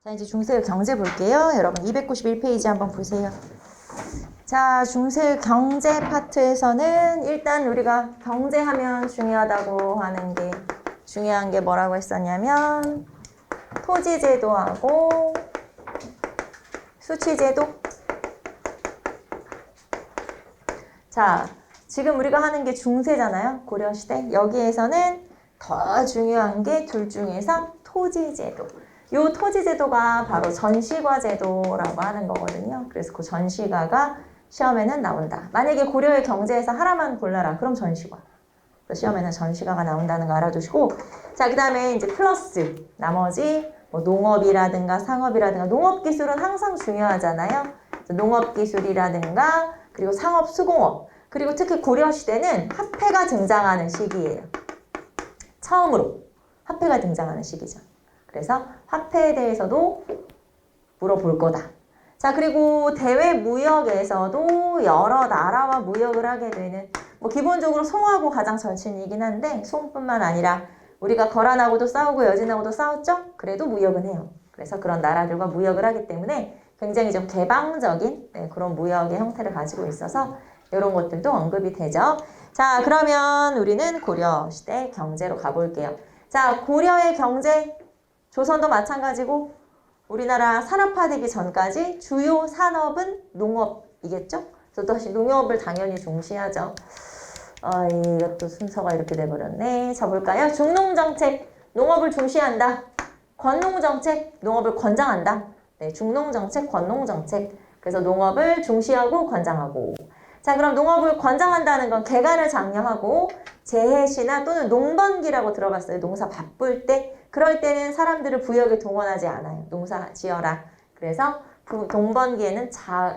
자, 이제 중세의 경제 볼게요. 여러분 291페이지 한번 보세요. 자, 중세의 경제 파트에서는 일단 우리가 경제하면 중요한 게 뭐라고 했었냐면 토지제도하고 수치제도. 자, 지금 우리가 하는 게 중세잖아요. 고려시대. 여기에서는 더 중요한 게 둘 중에서 토지제도. 요 토지제도가 바로 전시과제도라고 하는 거거든요. 그래서 그 전시과가 시험에는 나온다. 만약에 고려의 경제에서 하나만 골라라. 그럼 전시과. 시험에는 전시과가 나온다는 거 알아두시고, 자, 그 다음에 이제 플러스 나머지 뭐 농업이라든가 상업이라든가 농업기술은 항상 중요하잖아요. 농업기술이라든가 그리고 상업, 수공업, 그리고 특히 고려시대는 화폐가 등장하는 시기예요. 처음으로 화폐가 등장하는 시기죠. 그래서 화폐에 대해서도 물어볼 거다. 자, 그리고 대외 무역에서도 여러 나라와 무역을 하게 되는, 뭐 기본적으로 송하고 가장 절친이긴 한데 송뿐만 아니라 우리가 거란하고도 싸우고 여진하고도 싸웠죠? 그래도 무역은 해요. 그래서 그런 나라들과 무역을 하기 때문에 굉장히 좀 개방적인 그런 무역의 형태를 가지고 있어서 이런 것들도 언급이 되죠. 자, 그러면 우리는 고려시대 경제로 가볼게요. 자, 고려의 경제, 조선도 마찬가지고 우리나라 산업화되기 전까지 주요 산업은 농업이겠죠? 그래서 또 다시 농업을 당연히 중시하죠. 이것도 순서가 이렇게 돼버렸네. 자, 볼까요? 중농정책, 농업을 중시한다. 권농정책, 농업을 권장한다. 네, 중농정책, 권농정책. 그래서 농업을 중시하고 권장하고. 자, 그럼 농업을 권장한다는 건 개간을 장려하고 재해시나 또는 농번기라고 들어봤어요. 농사 바쁠 때. 그럴 때는 사람들을 부역에 동원하지 않아요. 농사 지어라. 그래서 농번기에는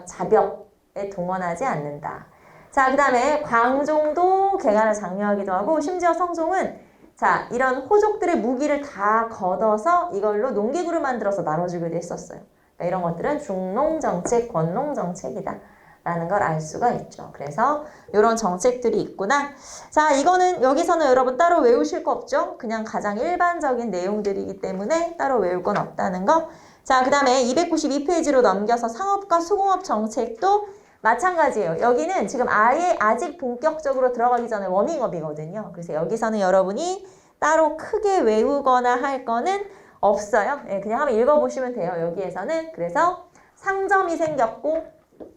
자벽에 동원하지 않는다. 자, 그 다음에 광종도 개간을 장려하기도 하고 심지어 성종은 자, 이런 호족들의 무기를 다 걷어서 이걸로 농기구를 만들어서 나눠주기도 했었어요. 그러니까 이런 것들은 중농정책, 권농정책이다 라는 걸 알 수가 있죠. 그래서 이런 정책들이 있구나. 자, 이거는 여기서는 여러분 따로 외우실 거 없죠? 그냥 가장 일반적인 내용들이기 때문에 따로 외울 건 없다는 거. 자, 그 다음에 292페이지로 넘겨서 상업과 수공업 정책도 마찬가지예요. 여기는 지금 아직 본격적으로 들어가기 전에 워밍업이거든요. 그래서 여기서는 여러분이 따로 크게 외우거나 할 거는 없어요. 그냥 한번 읽어보시면 돼요. 여기에서는. 그래서 상점이 생겼고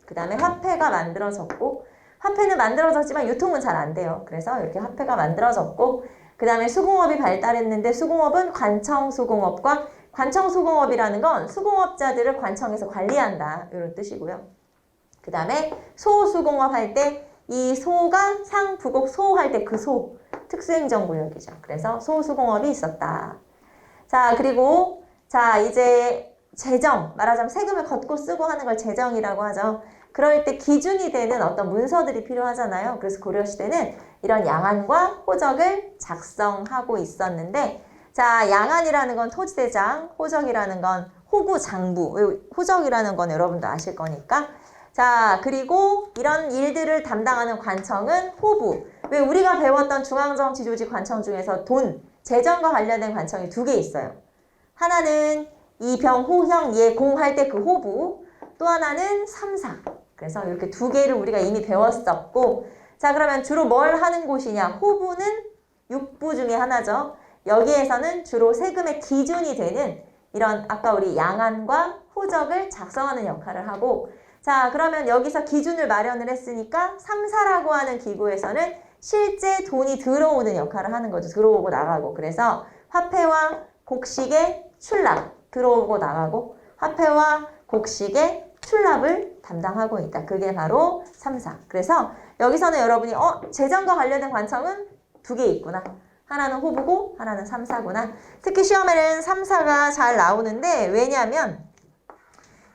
그 다음에 화폐가 만들어졌고, 화폐는 만들어졌지만 유통은 잘 안 돼요. 그래서 이렇게 화폐가 만들어졌고, 그 다음에 수공업이 발달했는데 수공업은 관청수공업과 관청수공업이라는 건 수공업자들을 관청에서 관리한다 이런 뜻이고요. 그 다음에 소수공업 할 때 이 소가 상부곡 소할 때 그 소, 특수행정구역이죠. 그래서 소수공업이 있었다. 자, 그리고 자 이제 재정, 말하자면 세금을 걷고 쓰고 하는 걸 재정이라고 하죠. 그럴 때 기준이 되는 어떤 문서들이 필요하잖아요. 그래서 고려시대는 이런 양안과 호적을 작성하고 있었는데, 자, 양안이라는 건 토지대장, 호적이라는 건 호구장부, 호적이라는 건 여러분도 아실 거니까. 자, 그리고 이런 일들을 담당하는 관청은 호부. 왜 우리가 배웠던 중앙정치조직 관청 중에서 돈, 재정과 관련된 관청이 2개 있어요. 하나는 이병, 호형, 예, 공 할 때 그 호부, 또 하나는 삼사. 그래서 이렇게 2개를 우리가 이미 배웠었고, 자, 그러면 주로 뭘 하는 곳이냐? 호부는 육부 중에 하나죠. 여기에서는 주로 세금의 기준이 되는 이런 아까 우리 양안과 호적을 작성하는 역할을 하고, 자, 그러면 여기서 기준을 마련을 했으니까 삼사라고 하는 기구에서는 실제 돈이 들어오는 역할을 하는 거죠. 들어오고 나가고. 그래서 화폐와 곡식의 출납, 들어오고 나가고 화폐와 곡식의 출납을 담당하고 있다. 그게 바로 3사. 그래서 여기서는 여러분이 재정과 관련된 관청은 2개 있구나. 하나는 호부고 하나는 3사구나. 특히 시험에는 3사가 잘 나오는데, 왜냐하면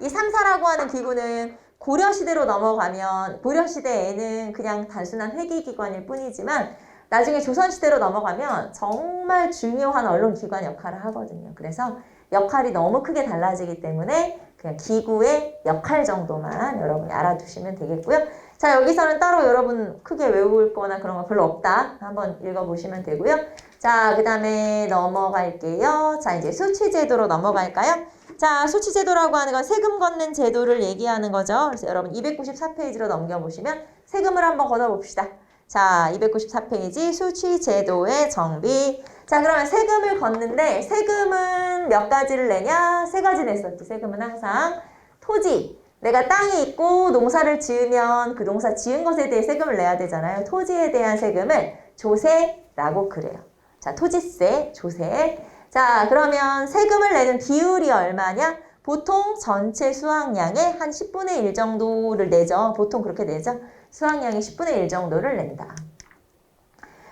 이 3사라고 하는 기구는 고려시대로 넘어가면, 고려시대에는 그냥 단순한 회계기관일 뿐이지만 나중에 조선시대로 넘어가면 정말 중요한 언론기관 역할을 하거든요. 그래서 역할이 너무 크게 달라지기 때문에 그냥 기구의 역할 정도만 여러분이 알아두시면 되겠고요. 자, 여기서는 따로 여러분 크게 외울 거나 그런 거 별로 없다. 한번 읽어보시면 되고요. 자, 그 다음에 넘어갈게요. 자, 이제 수치제도로 넘어갈까요? 자, 수취제도라고 하는 건 세금 걷는 제도를 얘기하는 거죠. 그래서 여러분 294페이지로 넘겨보시면 세금을 한번 걷어봅시다. 자, 294페이지 수취제도의 정비. 자, 그러면 세금을 걷는데 세금은 몇 가지를 내냐? 세 가지 냈었지. 세금은 항상 토지. 내가 땅이 있고 농사를 지으면 그 농사 지은 것에 대해 세금을 내야 되잖아요. 토지에 대한 세금을 조세라고 그래요. 자, 토지세, 조세. 자, 그러면 세금을 내는 비율이 얼마냐? 보통 전체 수확량의 한 10분의 1 정도를 내죠. 보통 그렇게 내죠. 수확량의 10분의 1 정도를 낸다.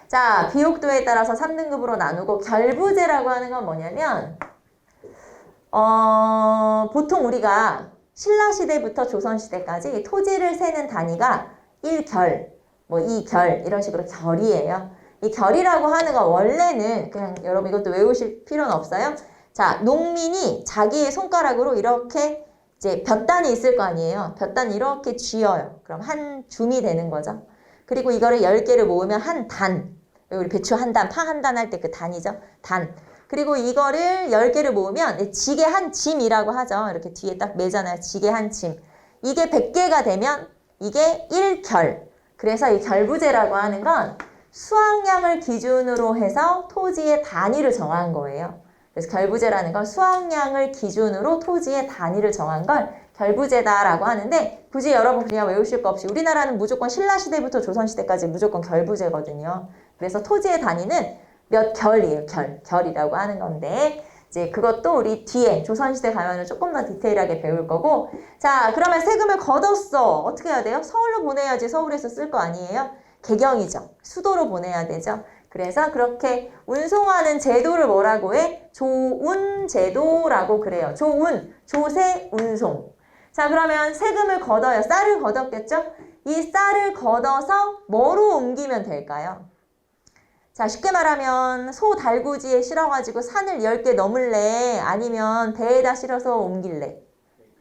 자, 비옥도에 따라서 3등급으로 나누고 결부제라고 하는 건 뭐냐면 보통 우리가 신라시대부터 조선시대까지 토지를 세는 단위가 1결, 뭐 2결 이런 식으로 결이에요. 이 결이라고 하는 건 원래는 그냥 여러분 이것도 외우실 필요는 없어요. 자, 농민이 자기의 손가락으로 이렇게 이제 볕단이 있을 거 아니에요. 볕단 이렇게 쥐어요. 그럼 한 줌이 되는 거죠. 그리고 이거를 10개를 모으면 한 단. 우리 배추 한 단, 파 한 단 할 때 그 단이죠. 단. 그리고 이거를 10개를 모으면 지게 한 짐이라고 하죠. 이렇게 뒤에 딱 매잖아요. 지게 한 짐. 이게 100개가 되면 이게 1결. 그래서 이 결부제라고 하는 건 수확량을 기준으로 해서 토지의 단위를 정한 거예요. 그래서 결부제라는 건 수확량을 기준으로 토지의 단위를 정한 걸 결부제다라고 하는데 굳이 여러분 그냥 외우실 거 없이 우리나라는 무조건 신라시대부터 조선시대까지 무조건 결부제거든요. 그래서 토지의 단위는 몇 결이에요. 결이라고 하는 건데 이제 그것도 우리 뒤에 조선시대 가면은 조금 더 디테일하게 배울 거고 자, 그러면 세금을 걷었어. 어떻게 해야 돼요? 서울로 보내야지 서울에서 쓸 거 아니에요? 개경이죠. 수도로 보내야 되죠. 그래서 그렇게 운송하는 제도를 뭐라고 해? 조운제도라고 그래요. 조운, 조세, 운송. 자, 그러면 세금을 걷어요. 쌀을 걷었겠죠? 이 쌀을 걷어서 뭐로 옮기면 될까요? 자, 쉽게 말하면 소 달구지에 실어가지고 산을 10개 넘을래? 아니면 배에다 실어서 옮길래?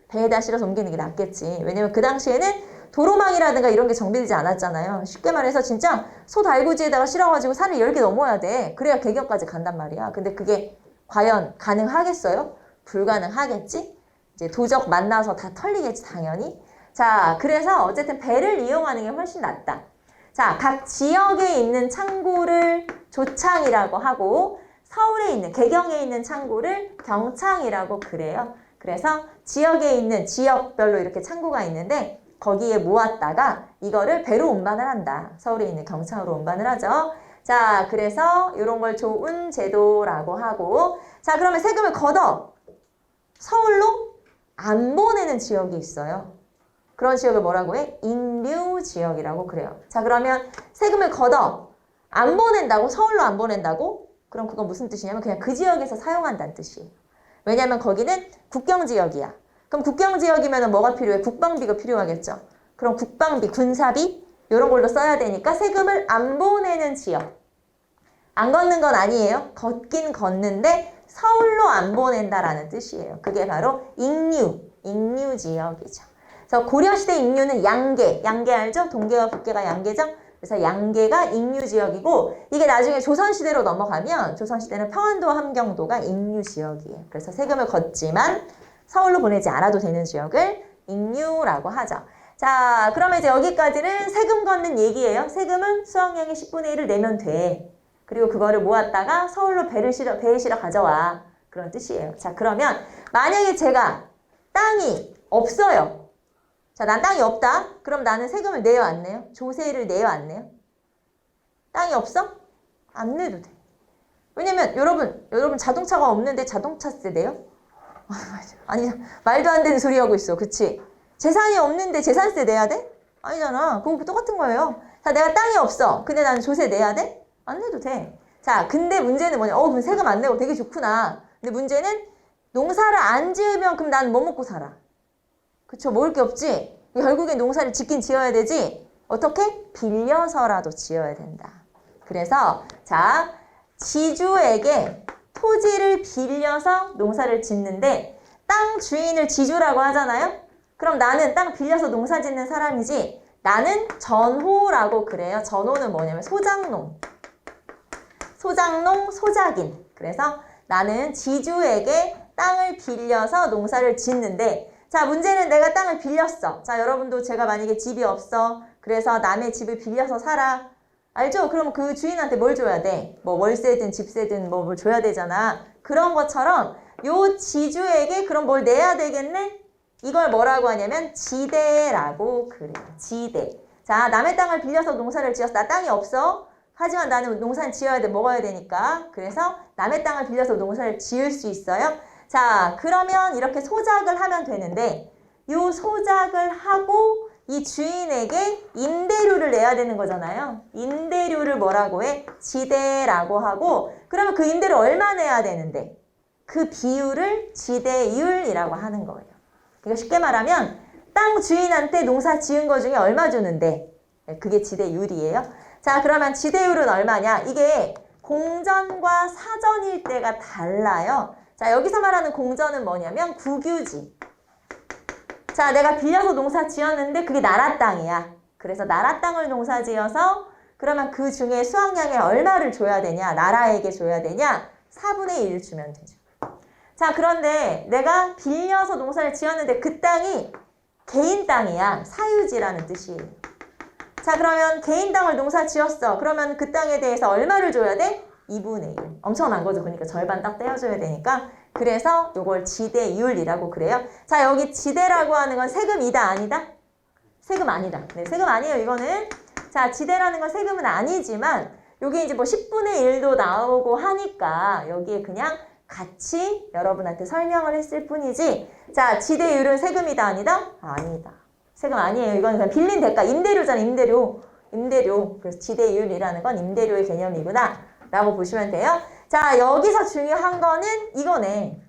배에다 실어서 옮기는 게 낫겠지. 왜냐면 그 당시에는 도로망이라든가 이런 게 정비되지 않았잖아요. 쉽게 말해서 진짜 소 달구지에다가 실어가지고 산을 10개 넘어야 돼. 그래야 개경까지 간단 말이야. 근데 그게 과연 가능하겠어요? 불가능하겠지? 이제 도적 만나서 다 털리겠지, 당연히. 자, 그래서 어쨌든 배를 이용하는 게 훨씬 낫다. 자, 각 지역에 있는 창구를 조창이라고 하고 서울에 있는, 개경에 있는 창구를 경창이라고 그래요. 그래서 지역에 있는 지역별로 이렇게 창구가 있는데 거기에 모았다가 이거를 배로 운반을 한다. 서울에 있는 경창으로 운반을 하죠. 자, 그래서 이런 걸 조운제도라고 하고 자, 그러면 세금을 걷어 서울로 안 보내는 지역이 있어요. 그런 지역을 뭐라고 해? 인류지역이라고 그래요. 자, 그러면 세금을 걷어 안 보낸다고? 서울로 안 보낸다고? 그럼 그건 무슨 뜻이냐면 그냥 그 지역에서 사용한다는 뜻이에요. 왜냐면 거기는 국경지역이야. 그럼 국경지역이면 뭐가 필요해? 국방비가 필요하겠죠. 그럼 국방비, 군사비 이런 걸로 써야 되니까 세금을 안 보내는 지역. 안 걷는 건 아니에요. 걷긴 걷는데 서울로 안 보낸다라는 뜻이에요. 그게 바로 인류지역이죠. 그래서 고려시대 인류는 양계 알죠? 동계와 북계가 양계죠? 그래서 양계가 인류지역이고 이게 나중에 조선시대로 넘어가면 조선시대는 평안도와 함경도가 인류지역이에요. 그래서 세금을 걷지만 서울로 보내지 않아도 되는 지역을 인류라고 하죠. 자, 그러면 이제 여기까지는 세금 걷는 얘기예요. 세금은 수확량의 10분의 1을 내면 돼. 그리고 그거를 모았다가 서울로 배에 실어 가져와. 그런 뜻이에요. 자, 그러면 만약에 제가 땅이 없어요. 자, 난 땅이 없다. 그럼 나는 세금을 내요, 안 내요? 조세를 내요, 안 내요? 땅이 없어? 안 내도 돼. 왜냐면 여러분 자동차가 없는데 자동차세 내요? 아니, 말도 안 되는 소리 하고 있어. 그치? 재산이 없는데 재산세 내야 돼? 아니잖아. 그거 똑같은 거예요. 자, 내가 땅이 없어. 근데 나는 조세 내야 돼? 안 내도 돼. 자, 근데 문제는 뭐냐? 그럼 세금 안 내고 되게 좋구나. 근데 문제는 농사를 안 지으면 그럼 나는 뭐 먹고 살아? 그쵸? 먹을 게 없지? 결국엔 농사를 짓긴 지어야 되지? 어떻게? 빌려서라도 지어야 된다. 그래서 자, 지주에게 토지를 빌려서 농사를 짓는데 땅 주인을 지주라고 하잖아요? 그럼 나는 땅 빌려서 농사 짓는 사람이지 나는 전호라고 그래요. 전호는 뭐냐면 소작농, 소작인. 그래서 나는 지주에게 땅을 빌려서 농사를 짓는데 자, 문제는 내가 땅을 빌렸어. 자, 여러분도 제가 만약에 집이 없어. 그래서 남의 집을 빌려서 살아. 알죠? 그럼 그 주인한테 뭘 줘야 돼? 뭐 월세든 집세든 뭘 줘야 되잖아. 그런 것처럼 요 지주에게 그럼 뭘 내야 되겠네? 이걸 뭐라고 하냐면 지대라고 그래요. 지대. 자, 남의 땅을 빌려서 농사를 지었어. 나 땅이 없어. 하지만 나는 농사를 지어야 돼. 먹어야 되니까. 그래서 남의 땅을 빌려서 농사를 지을 수 있어요. 자, 그러면 이렇게 소작을 하면 되는데 요 소작을 하고 이 주인에게 임대료를 내야 되는 거잖아요. 임대료를 뭐라고 해? 지대라고 하고 그러면 그 임대료 얼마 내야 되는데 그 비율을 지대율이라고 하는 거예요. 그러니까 쉽게 말하면 땅 주인한테 농사 지은 거 중에 얼마 주는데 그게 지대율이에요. 자, 그러면 지대율은 얼마냐? 이게 공전과 사전일 때가 달라요. 자, 여기서 말하는 공전은 뭐냐면 국유지. 자, 내가 빌려서 농사 지었는데 그게 나라 땅이야. 그래서 나라 땅을 농사 지어서 그러면 그 중에 수확량에 얼마를 줘야 되냐? 나라에게 줘야 되냐? 4분의 1 주면 되죠. 자, 그런데 내가 빌려서 농사를 지었는데 그 땅이 개인 땅이야. 사유지라는 뜻이에요. 자, 그러면 개인 땅을 농사 지었어. 그러면 그 땅에 대해서 얼마를 줘야 돼? 2분의 1. 엄청난 거죠. 그러니까 절반 딱 떼어줘야 되니까. 그래서 이걸 지대율이라고 그래요. 자, 여기 지대라고 하는 건 세금이다, 아니다? 세금 아니다. 네, 세금 아니에요, 이거는. 자, 지대라는 건 세금은 아니지만 여기 이제 뭐 10분의 1도 나오고 하니까 여기에 그냥 같이 여러분한테 설명을 했을 뿐이지. 자, 지대율은 세금이다, 아니다? 아니다. 세금 아니에요. 이건 그냥 빌린 대가, 임대료잖아, 임대료. 임대료. 그래서 지대율이라는 건 임대료의 개념이구나 라고 보시면 돼요. 자, 여기서 중요한 거는 이거네.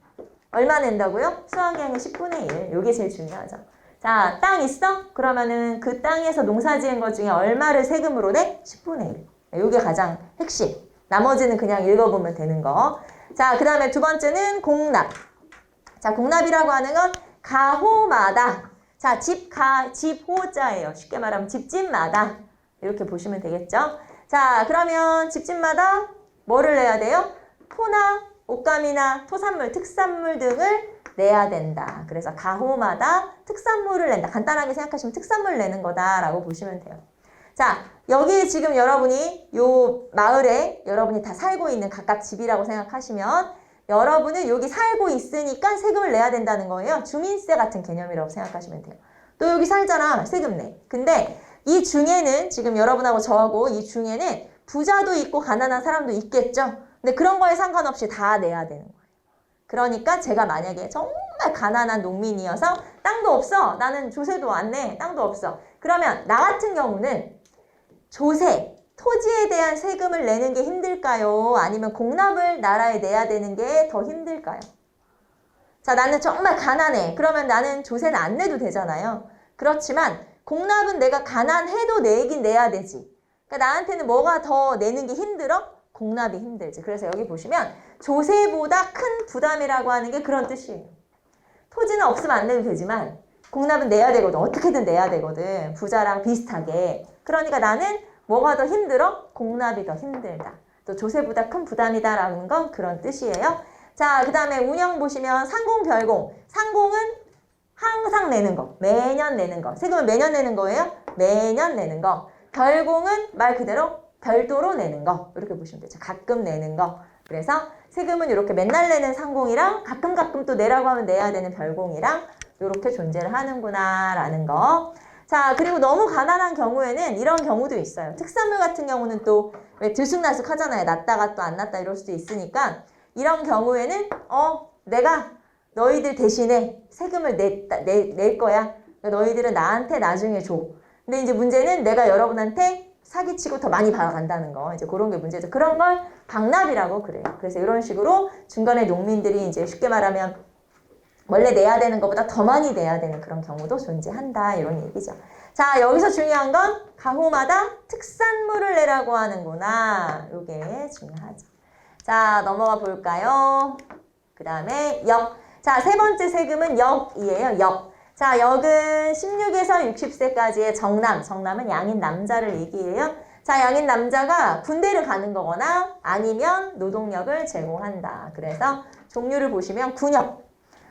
얼마 낸다고요? 수확량의 10분의 1. 이게 제일 중요하죠. 자, 땅 있어? 그러면은 그 땅에서 농사 지은 것 중에 얼마를 세금으로 내? 10분의 1. 이게 가장 핵심. 나머지는 그냥 읽어보면 되는 거. 자, 그 다음에 두 번째는 공납. 자, 공납이라고 하는 건 가호마다. 자, 집호자예요. 쉽게 말하면 집집마다. 이렇게 보시면 되겠죠. 자, 그러면 집집마다 뭐를 내야 돼요? 토나 옷감이나 토산물, 특산물 등을 내야 된다. 그래서 가호마다 특산물을 낸다. 간단하게 생각하시면 특산물 내는 거다라고 보시면 돼요. 자, 여기 지금 여러분이 요 마을에 여러분이 다 살고 있는 각각 집이라고 생각하시면 여러분은 여기 살고 있으니까 세금을 내야 된다는 거예요. 주민세 같은 개념이라고 생각하시면 돼요. 또 여기 살잖아. 세금 내. 근데 이 중에는 지금 여러분하고 저하고 이 중에는 부자도 있고 가난한 사람도 있겠죠. 근데 그런 거에 상관없이 다 내야 되는 거예요. 그러니까 제가 만약에 정말 가난한 농민이어서 땅도 없어. 나는 조세도 안 내. 땅도 없어. 그러면 나 같은 경우는 조세, 토지에 대한 세금을 내는 게 힘들까요? 아니면 공납을 나라에 내야 되는 게 더 힘들까요? 자, 나는 정말 가난해. 그러면 나는 조세는 안 내도 되잖아요. 그렇지만 공납은 내가 가난해도 내긴 내야 되지. 그러니까 나한테는 뭐가 더 내는 게 힘들어? 공납이 힘들지. 그래서 여기 보시면 조세보다 큰 부담이라고 하는 게 그런 뜻이에요. 토지는 없으면 안 내도 되지만 공납은 내야 되거든. 어떻게든 내야 되거든. 부자랑 비슷하게. 그러니까 나는 뭐가 더 힘들어? 공납이 더 힘들다. 또 조세보다 큰 부담이다라는 건 그런 뜻이에요. 자, 그 다음에 운영 보시면 상공, 별공. 상공은 항상 내는 거. 매년 내는 거. 세금은 매년 내는 거예요? 매년 내는 거. 별공은 말 그대로 별도로 내는 거. 이렇게 보시면 되죠. 가끔 내는 거. 그래서 세금은 이렇게 맨날 내는 상공이랑 가끔 또 내라고 하면 내야 되는 별공이랑 이렇게 존재를 하는구나 라는 거. 자, 그리고 너무 가난한 경우에는 이런 경우도 있어요. 특산물 같은 경우는 또 왜 들쑥날쑥 하잖아요. 났다가 또 안 났다 이럴 수도 있으니까 이런 경우에는 내가 너희들 대신에 세금을 낼 거야. 너희들은 나한테 나중에 줘. 근데 이제 문제는 내가 여러분한테 사기치고 더 많이 받아간다는 거. 이제 그런 게 문제죠. 그런 걸 방납이라고 그래요. 그래서 이런 식으로 중간에 농민들이 이제 쉽게 말하면 원래 내야 되는 것보다 더 많이 내야 되는 그런 경우도 존재한다. 이런 얘기죠. 자, 여기서 중요한 건 가호마다 특산물을 내라고 하는구나. 이게 중요하죠. 자, 넘어가 볼까요? 그 다음에 역. 자, 세 번째 세금은 역이에요. 역. 자, 역은 16에서 60세까지의 정남. 정남은 양인 남자를 얘기해요. 자, 자, 양인 남자가 군대를 가는 거거나 아니면 노동력을 제공한다. 그래서 종류를 보시면 군역.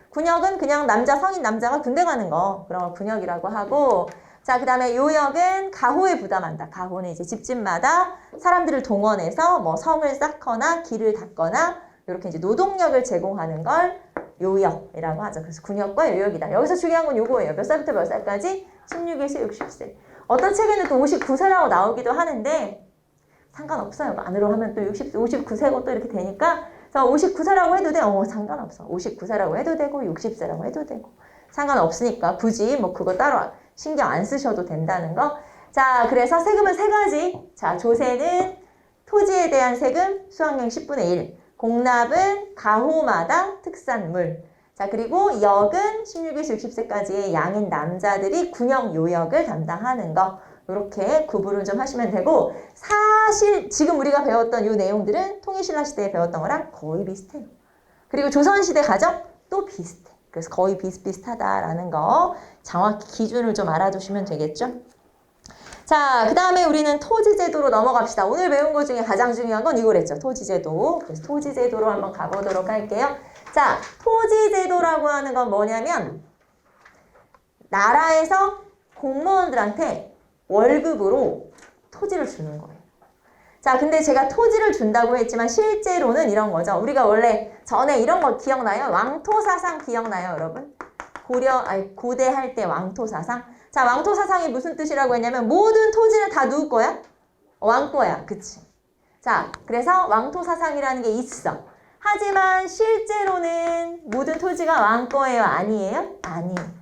군역은 그냥 남자, 성인 남자가 군대 가는 거. 그런 걸 군역이라고 하고, 자, 그 다음에 요역은 가호에 부담한다. 가호는 이제 집집마다 사람들을 동원해서 뭐 성을 쌓거나 길을 닦거나 이렇게 이제 노동력을 제공하는 걸 요역이라고 하죠. 그래서 군역과 요역이다. 여기서 중요한 건 요거예요. 몇 살부터 몇 살까지? 16에서 60세. 어떤 책에는 또 59세라고 나오기도 하는데 상관없어요. 만으로 하면 또 59세고 또 이렇게 되니까 그래서 59세라고 해도 돼. 상관없어. 59세라고 해도 되고 60세라고 해도 되고 상관없으니까 굳이 뭐 그거 따로 신경 안 쓰셔도 된다는 거. 자, 그래서 세금은 세 가지. 자, 조세는 토지에 대한 세금 수확량 10분의 1. 공납은 가호마다 특산물. 자, 그리고 역은 16에서 60세까지의 양인 남자들이 군역 요역을 담당하는 거. 이렇게 구분을 좀 하시면 되고, 사실 지금 우리가 배웠던 이 내용들은 통일신라 시대에 배웠던 거랑 거의 비슷해요. 그리고 조선시대 가정 또 비슷해. 그래서 거의 비슷비슷하다라는 거 정확히 기준을 좀 알아두시면 되겠죠. 자, 그 다음에 우리는 토지제도로 넘어갑시다. 오늘 배운 것 중에 가장 중요한 건 이거랬죠. 토지제도. 그래서 토지제도로 한번 가보도록 할게요. 자, 토지제도라고 하는 건 뭐냐면 나라에서 공무원들한테 월급으로 토지를 주는 거예요. 자, 근데 제가 토지를 준다고 했지만 실제로는 이런 거죠. 우리가 원래 전에 이런 거 기억나요? 왕토사상 기억나요, 여러분? 고대 할 때 왕토사상. 자, 왕토사상이 무슨 뜻이라고 했냐면 모든 토지는 다 누구 거야? 왕 거야. 그치? 자, 그래서 왕토사상이라는 게 있어. 하지만 실제로는 모든 토지가 왕 거예요? 아니에요? 아니에요.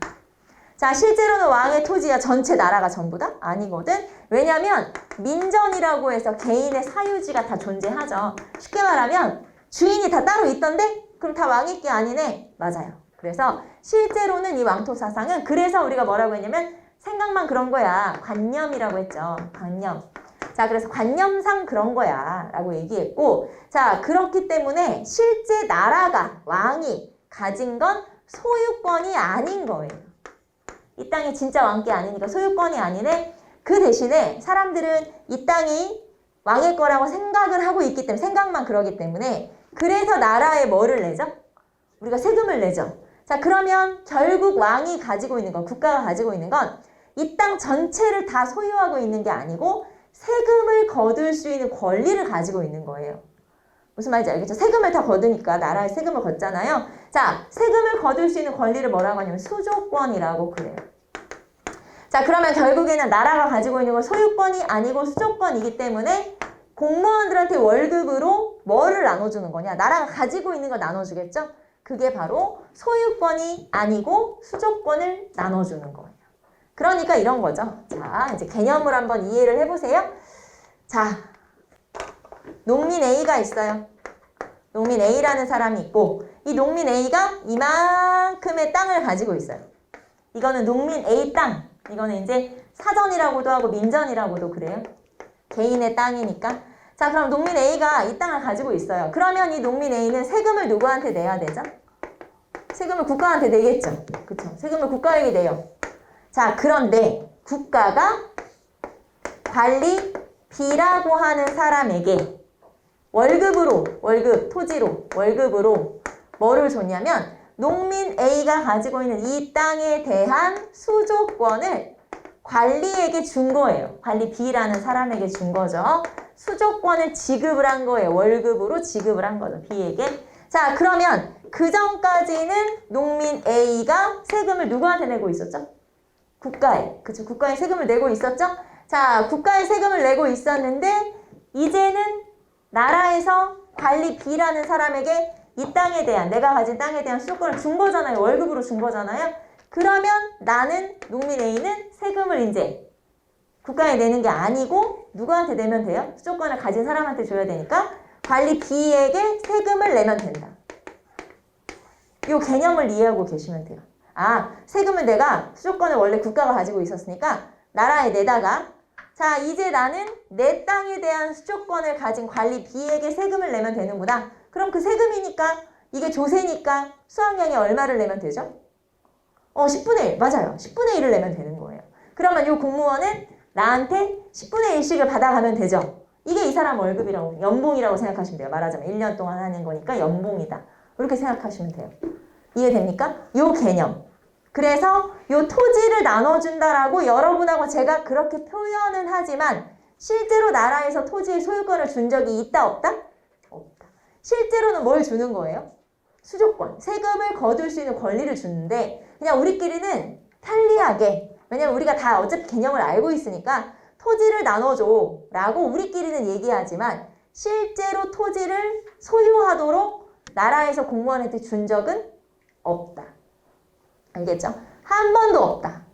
자, 실제로는 왕의 토지야 전체 나라가 전부 다? 아니거든. 왜냐면 민전이라고 해서 개인의 사유지가 다 존재하죠. 쉽게 말하면 주인이 다 따로 있던데? 그럼 다 왕의 게 아니네? 맞아요. 그래서 실제로는 이 왕토사상은 그래서 우리가 뭐라고 했냐면 생각만 그런 거야. 관념이라고 했죠. 관념. 자, 그래서 관념상 그런 거야 라고 얘기했고, 자, 그렇기 때문에 실제 나라가 왕이 가진 건 소유권이 아닌 거예요. 이 땅이 진짜 왕께 아니니까 소유권이 아니네. 그 대신에 사람들은 이 땅이 왕의 거라고 생각을 하고 있기 때문에 생각만 그러기 때문에 그래서 나라에 뭐를 내죠? 우리가 세금을 내죠. 자, 그러면 결국 왕이 가지고 있는 건 국가가 가지고 있는 건 이 땅 전체를 다 소유하고 있는 게 아니고 세금을 거둘 수 있는 권리를 가지고 있는 거예요. 무슨 말인지 알겠죠? 세금을 다 거두니까 나라에 세금을 걷잖아요. 자, 세금을 거둘 수 있는 권리를 뭐라고 하냐면 수조권이라고 그래요. 자, 그러면 결국에는 나라가 가지고 있는 건 소유권이 아니고 수조권이기 때문에 공무원들한테 월급으로 뭐를 나눠주는 거냐? 나라가 가지고 있는 걸 나눠주겠죠? 그게 바로 소유권이 아니고 수조권을 나눠주는 거예요. 그러니까 이런 거죠. 자, 이제 개념을 한번 이해를 해보세요. 자, 농민 A가 있어요. 농민 A라는 사람이 있고 이 농민 A가 이만큼의 땅을 가지고 있어요. 이거는 농민 A 땅. 이거는 이제 사전이라고도 하고 민전이라고도 그래요. 개인의 땅이니까. 자, 그럼 농민 A가 이 땅을 가지고 있어요. 그러면 이 농민 A는 세금을 누구한테 내야 되죠? 세금을 국가한테 내겠죠. 그쵸? 세금을 국가에게 내요. 자, 그런데 국가가 관리 B라고 하는 사람에게 토지로, 월급으로 뭐를 줬냐면 농민 A가 가지고 있는 이 땅에 대한 수조권을 관리에게 준 거예요. 관리 B라는 사람에게 준 거죠. 수조권을 지급을 한 거예요. 월급으로 지급을 한 거죠. B에게. 자, 그러면 그 전까지는 농민 A가 세금을 누구한테 내고 있었죠? 국가에. 그쵸? 국가에 세금을 내고 있었죠? 자, 국가에 세금을 내고 있었는데 이제는 나라에서 관리 B라는 사람에게 이 땅에 대한, 내가 가진 땅에 대한 수조권을 준 거잖아요. 월급으로 준 거잖아요. 그러면 나는, 농민 A는 세금을 이제 국가에 내는 게 아니고 누구한테 내면 돼요? 수조권을 가진 사람한테 줘야 되니까 관리 B에게 세금을 내면 된다. 이 개념을 이해하고 계시면 돼요. 아, 세금을 내가 수조권을 원래 국가가 가지고 있었으니까 나라에 내다가 자, 이제 나는 내 땅에 대한 수조권을 가진 관리 B에게 세금을 내면 되는구나. 그럼 그 세금이니까 이게 조세니까 수확량이 얼마를 내면 되죠? 10분의 1. 맞아요. 10분의 1을 내면 되는 거예요. 그러면 이 공무원은 나한테 10분의 1씩을 받아가면 되죠. 이게 이 사람 월급이라고, 연봉이라고 생각하시면 돼요. 말하자면 1년 동안 하는 거니까 연봉이다. 이렇게 생각하시면 돼요. 이해됩니까? 요 개념. 그래서 요 토지를 나눠준다라고 여러분하고 제가 그렇게 표현은 하지만 실제로 나라에서 토지의 소유권을 준 적이 있다 없다? 없다. 실제로는 뭘 주는 거예요? 수조권. 세금을 거둘 수 있는 권리를 주는데 그냥 우리끼리는 편리하게, 왜냐면 우리가 다 어차피 개념을 알고 있으니까 토지를 나눠줘 라고 우리끼리는 얘기하지만 실제로 토지를 소유하도록 나라에서 공무원한테 준 적은 없다. 알겠죠? 한 번도 없다.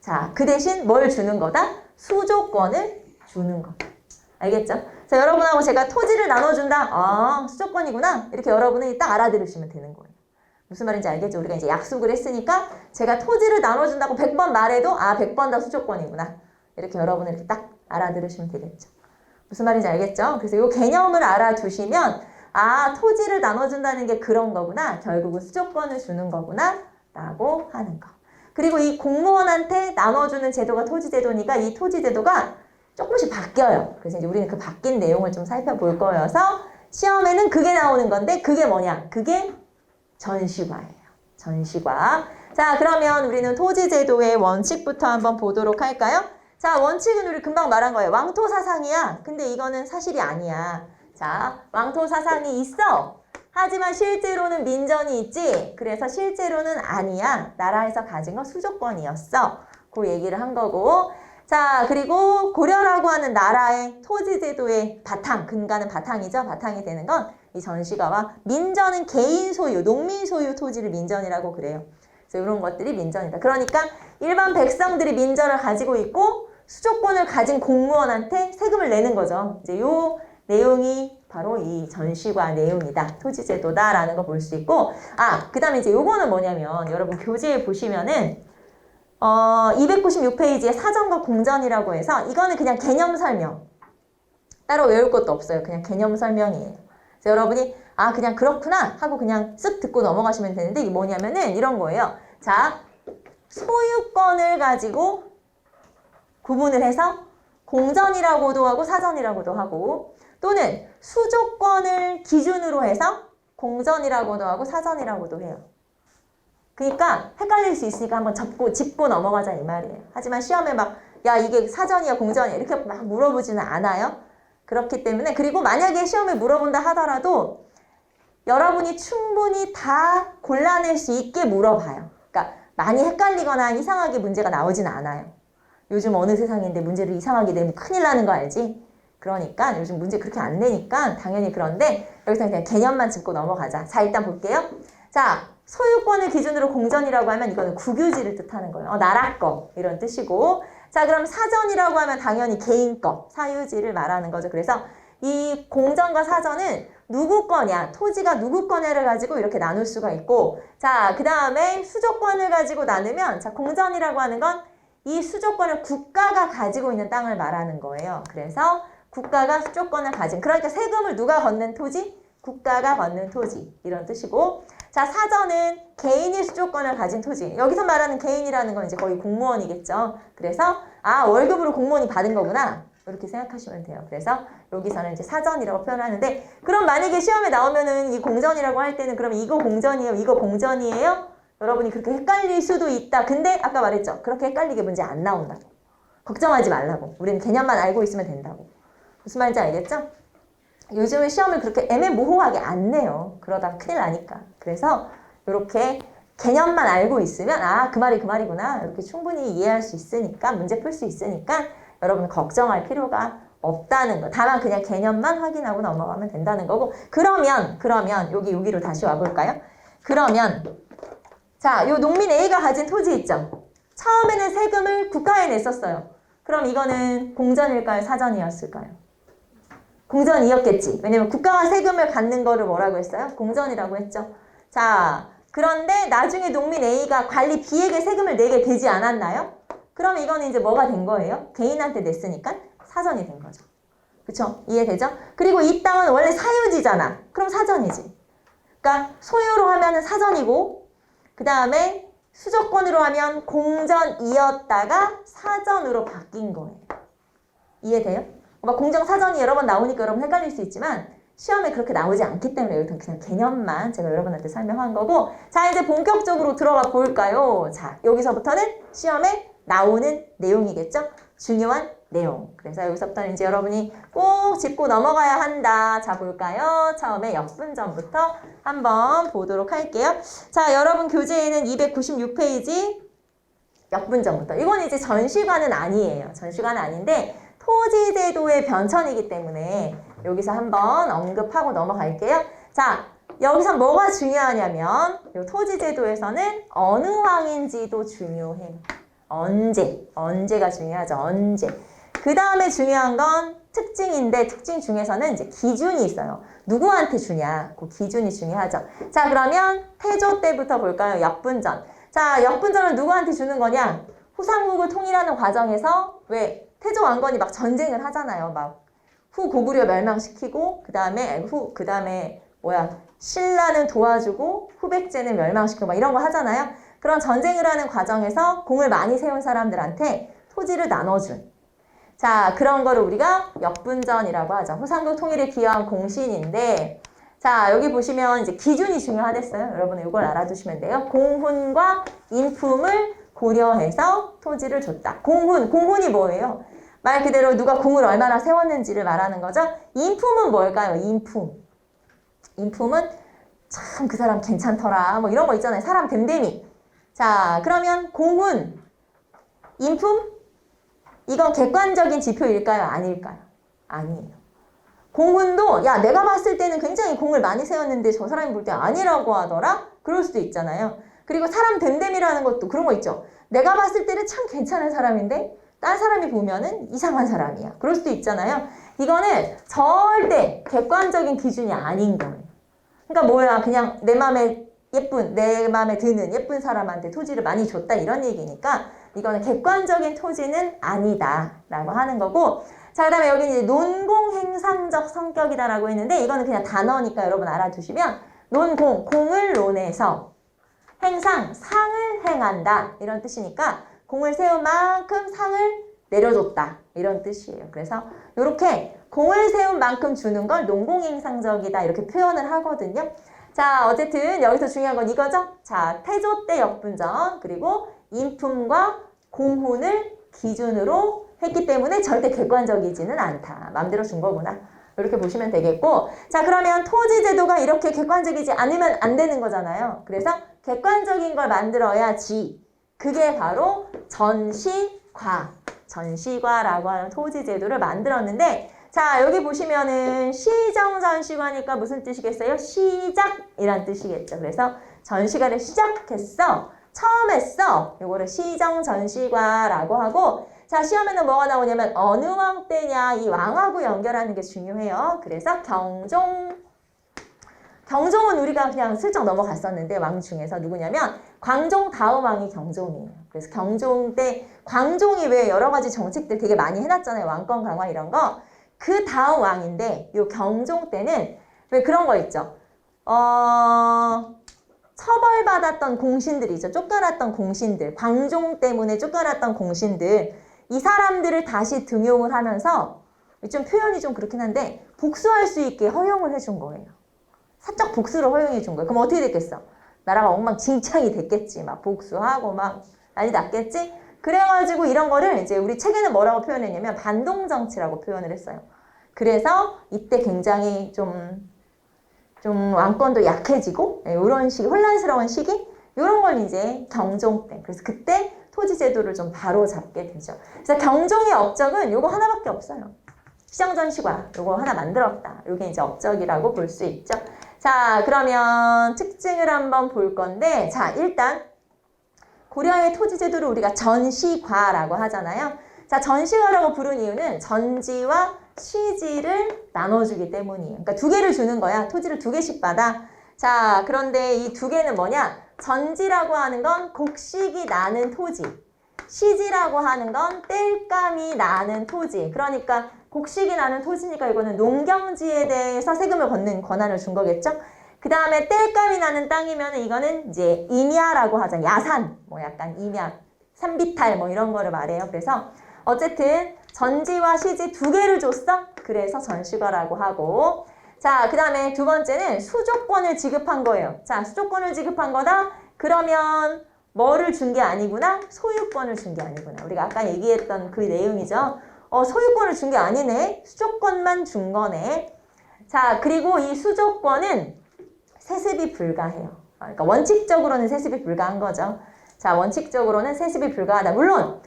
자, 그 대신 뭘 주는 거다? 수조권을 주는 거. 알겠죠? 자, 여러분하고 제가 토지를 나눠준다. 아, 수조권이구나. 이렇게 여러분이 딱 알아들으시면 되는 거예요. 무슨 말인지 알겠죠? 우리가 이제 약속을 했으니까 제가 토지를 나눠준다고 100번 말해도 아, 100번 다 수조권이구나. 이렇게 여러분은 이렇게 딱 알아들으시면 되겠죠. 무슨 말인지 알겠죠? 그래서 이 개념을 알아두시면 아, 토지를 나눠준다는 게 그런 거구나. 결국은 수조권을 주는 거구나. 라고 하는 거. 그리고 이 공무원한테 나눠주는 제도가 토지제도니까 이 토지제도가 조금씩 바뀌어요. 그래서 이제 우리는 그 바뀐 내용을 좀 살펴볼 거여서 시험에는 그게 나오는 건데 그게 뭐냐? 그게 전시과예요. 전시과. 자, 그러면 우리는 토지제도의 원칙부터 한번 보도록 할까요? 자, 원칙은 우리 금방 말한 거예요. 왕토사상이야. 근데 이거는 사실이 아니야. 자, 왕토사상이 있어. 하지만 실제로는 민전이 있지. 그래서 실제로는 아니야. 나라에서 가진 건 수조권이었어. 그 얘기를 한 거고. 자, 그리고 고려라고 하는 나라의 토지제도의 바탕, 근간은 바탕이죠. 바탕이 되는 건 이 전시가와 민전은 개인 소유, 농민 소유 토지를 민전이라고 그래요. 그래서 이런 것들이 민전이다. 그러니까 일반 백성들이 민전을 가지고 있고 수조권을 가진 공무원한테 세금을 내는 거죠. 이제 요 내용이 바로 이 전시과 내용이다. 토지제도다라는 거 볼 수 있고, 아, 그 다음에 이제 요거는 뭐냐면 여러분 교재에 보시면은 296페이지에 사전과 공전이라고 해서 이거는 그냥 개념 설명. 따로 외울 것도 없어요. 그냥 개념 설명이에요. 그래서 여러분이 아, 그냥 그렇구나 하고 그냥 쓱 듣고 넘어가시면 되는데 이게 뭐냐면은 이런 거예요. 자, 소유권을 가지고 구분을 해서 공전이라고도 하고 사전이라고도 하고 또는 수조권을 기준으로 해서 공전이라고도 하고 사전이라고도 해요. 그러니까 헷갈릴 수 있으니까 한번 짚고 넘어가자 이 말이에요. 하지만 시험에 막 야 이게 사전이야 공전이야 이렇게 막 물어보지는 않아요. 그렇기 때문에 그리고 만약에 시험에 물어본다 하더라도 여러분이 충분히 다 골라낼 수 있게 물어봐요. 그러니까 많이 헷갈리거나 이상하게 문제가 나오진 않아요. 요즘 어느 세상인데 문제를 이상하게 내면 큰일 나는 거 알지? 그러니까 요즘 문제 그렇게 안 내니까 당연히 그런데 여기서 그냥 개념만 짚고 넘어가자. 자, 일단 볼게요. 자, 소유권을 기준으로 공전이라고 하면 이거는 국유지를 뜻하는 거예요. 나라 거 이런 뜻이고 자, 그럼 사전이라고 하면 당연히 개인 거, 사유지를 말하는 거죠. 그래서 이 공전과 사전은 누구 거냐, 토지가 누구 거냐를 가지고 이렇게 나눌 수가 있고 자, 그 다음에 수조권을 가지고 나누면 자, 공전이라고 하는 건 이 수조권을 국가가 가지고 있는 땅을 말하는 거예요. 그래서 국가가 수조권을 가진, 그러니까 세금을 누가 걷는 토지? 국가가 걷는 토지 이런 뜻이고 자, 사전은 개인이 수조권을 가진 토지. 여기서 말하는 개인이라는 건 이제 거의 공무원이겠죠. 그래서 아, 월급으로 공무원이 받은 거구나 이렇게 생각하시면 돼요. 그래서 여기서는 이제 사전이라고 표현하는데 그럼 만약에 시험에 나오면은 이 공전이라고 할 때는 그럼 이거 공전이에요? 이거 공전이에요? 여러분이 그렇게 헷갈릴 수도 있다. 근데 아까 말했죠. 그렇게 헷갈리게 문제 안 나온다고. 걱정하지 말라고. 우리는 개념만 알고 있으면 된다고. 무슨 말인지 알겠죠? 요즘은 시험을 그렇게 애매모호하게 안 내요. 그러다가 큰일 나니까. 그래서 이렇게 개념만 알고 있으면 아, 그 말이 그 말이구나. 이렇게 충분히 이해할 수 있으니까 문제 풀 수 있으니까 여러분 걱정할 필요가 없다는 거. 다만 그냥 개념만 확인하고 넘어가면 된다는 거고 그러면 여기로 다시 와볼까요? 그러면 자, 요 농민 A가 가진 토지 있죠? 처음에는 세금을 국가에 냈었어요. 그럼 이거는 공전일까요? 사전이었을까요? 공전이었겠지. 왜냐면 국가가 세금을 갖는 거를 뭐라고 했어요? 공전이라고 했죠. 자, 그런데 나중에 농민 A가 관리 B에게 세금을 내게 되지 않았나요? 그럼 이거는 이제 뭐가 된 거예요? 개인한테 냈으니까 사전이 된 거죠. 그쵸? 이해되죠? 그리고 이 땅은 원래 사유지잖아. 그럼 사전이지. 그러니까 소유로 하면은 사전이고 그 다음에 수조권으로 하면 공전이었다가 사전으로 바뀐 거예요. 이해돼요? 막 공정사전이 여러 번 나오니까 여러분 헷갈릴 수 있지만 시험에 그렇게 나오지 않기 때문에 여기서 그냥 개념만 제가 여러분한테 설명한 거고, 자 이제 본격적으로 들어가 볼까요? 자 여기서부터는 시험에 나오는 내용이겠죠? 중요한 내용. 그래서 여기서부터는 이제 여러분이 꼭 짚고 넘어가야 한다. 자 볼까요? 처음에 역분전부터 한번 보도록 할게요. 자 여러분 교재에는 296페이지 역분전부터. 이건 이제 전시관은 아니에요. 전시관은 아닌데 토지제도의 변천이기 때문에 여기서 한번 언급하고 넘어갈게요. 자, 여기서 뭐가 중요하냐면 이 토지제도에서는 어느 왕인지도 중요해요. 언제가 중요하죠. 언제. 그 다음에 중요한 건 특징인데 특징 중에서는 이제 기준이 있어요. 누구한테 주냐. 그 기준이 중요하죠. 자, 그러면 태조 때부터 볼까요? 역분전. 자, 역분전은 누구한테 주는 거냐? 후삼국을 통일하는 과정에서 왜 태조 왕건이 막 전쟁을 하잖아요. 막 후고구려 멸망시키고 그 다음에 신라는 도와주고 후백제는 멸망시키고 막 이런 거 하잖아요. 그런 전쟁을 하는 과정에서 공을 많이 세운 사람들한테 토지를 나눠준. 자, 그런 거를 우리가 역분전이라고 하죠. 후삼국 통일에 기여한 공신인데, 자, 여기 보시면 이제 기준이 중요하댔어요. 여러분 이걸 알아두시면 돼요. 공훈과 인품을 고려해서 토지를 줬다. 공훈이 뭐예요? 말 그대로 누가 공을 얼마나 세웠는지를 말하는 거죠. 인품은 뭘까요? 인품은 참 그 사람 괜찮더라. 뭐 이런 거 있잖아요. 사람 됨됨이. 자, 그러면 공훈, 인품? 이건 객관적인 지표일까요? 아닐까요? 아니에요. 공훈도 야 내가 봤을 때는 굉장히 공을 많이 세웠는데 저 사람이 볼 때 아니라고 하더라? 그럴 수도 있잖아요. 그리고 사람 됨됨이라는 것도 그런 거 있죠. 내가 봤을 때는 참 괜찮은 사람인데 딴 사람이 보면은 이상한 사람이야. 그럴 수도 있잖아요. 이거는 절대 객관적인 기준이 아닌 거예요. 그러니까 뭐야 그냥 내 마음에 드는 예쁜 사람한테 토지를 많이 줬다 이런 얘기니까 이거는 객관적인 토지는 아니다 라고 하는 거고, 자 그 다음에 여기 이제 논공행상적 성격이다라고 했는데 이거는 그냥 단어니까 여러분 알아두시면 공을 논해서 행상, 상을 행한다 이런 뜻이니까 공을 세운 만큼 상을 내려줬다 이런 뜻이에요. 그래서 이렇게 공을 세운 만큼 주는 걸 논공행상적이다 이렇게 표현을 하거든요. 자 어쨌든 여기서 중요한 건 이거죠. 자 태조 때 역분전 그리고 인품과 공훈을 기준으로 했기 때문에 절대 객관적이지는 않다. 마음대로 준 거구나. 이렇게 보시면 되겠고, 자 그러면 토지제도가 이렇게 객관적이지 않으면 안 되는 거잖아요. 그래서 객관적인 걸 만들어야지. 그게 바로 전시과라고 하는 토지제도를 만들었는데, 자 여기 보시면은 시정전시과니까 무슨 뜻이겠어요? 시작이란 뜻이겠죠. 그래서 전시가를 시작했어. 처음 했어. 요거를 시정전시과라고 하고, 자 시험에는 뭐가 나오냐면 어느 왕 때냐 이 왕하고 연결하는 게 중요해요. 그래서 경종은 우리가 그냥 슬쩍 넘어갔었는데 왕 중에서 누구냐면 광종 다음 왕이 경종이에요. 그래서 경종 때 광종이 왜 여러 가지 정책들 되게 많이 해놨잖아요. 왕권 강화 이런 거. 그 다음 왕인데 요 경종 때는 왜 그런 거 있죠. 처벌받았던 공신들이죠. 쫓겨났던 공신들. 광종 때문에 쫓겨났던 공신들. 이 사람들을 다시 등용을 하면서 좀 표현이 좀 그렇긴 한데 복수할 수 있게 허용을 해준 거예요. 사적 복수를 허용해 준 거예요. 그럼 어떻게 됐겠어? 나라가 엉망진창이 됐겠지. 막 복수하고 막 난리 났겠지? 그래가지고 이런 거를 이제 우리 책에는 뭐라고 표현했냐면 반동정치라고 표현을 했어요. 그래서 이때 굉장히 좀 왕권도 약해지고 이런 시기, 혼란스러운 시기? 이런 걸 이제 경종 때. 그래서 그때 토지제도를 좀 바로 잡게 되죠. 그래서 경종의 업적은 요거 하나밖에 없어요. 시정전시과 요거 하나 만들었다. 요게 이제 업적이라고 볼 수 있죠. 자, 그러면 특징을 한번 볼 건데, 자, 일단 고려의 토지제도를 우리가 전시과라고 하잖아요. 자, 전시과라고 부른 이유는 전지와 시지를 나눠주기 때문이에요. 그러니까 두 개를 주는 거야. 토지를 두 개씩 받아. 자, 그런데 이 두 개는 뭐냐? 전지라고 하는 건 곡식이 나는 토지. 시지라고 하는 건 땔감이 나는 토지. 그러니까 곡식이 나는 토지니까 이거는 농경지에 대해서 세금을 걷는 권한을 준 거겠죠? 그 다음에 땔감이 나는 땅이면 이거는 이제 임야라고 하잖아요. 야산. 뭐 약간 임야, 산비탈 뭐 이런 거를 말해요. 그래서 어쨌든 전지와 시지 두 개를 줬어? 그래서 전시과라고 하고. 자, 그 다음에 두 번째는 수조권을 지급한 거예요. 자, 수조권을 지급한 거다? 그러면 뭐를 준 게 아니구나? 소유권을 준 게 아니구나. 우리가 아까 얘기했던 그 내용이죠. 소유권을 준 게 아니네. 수조권만 준 거네. 자, 그리고 이 수조권은 세습이 불가해요. 그러니까 원칙적으로는 세습이 불가한 거죠. 자, 원칙적으로는 세습이 불가하다. 물론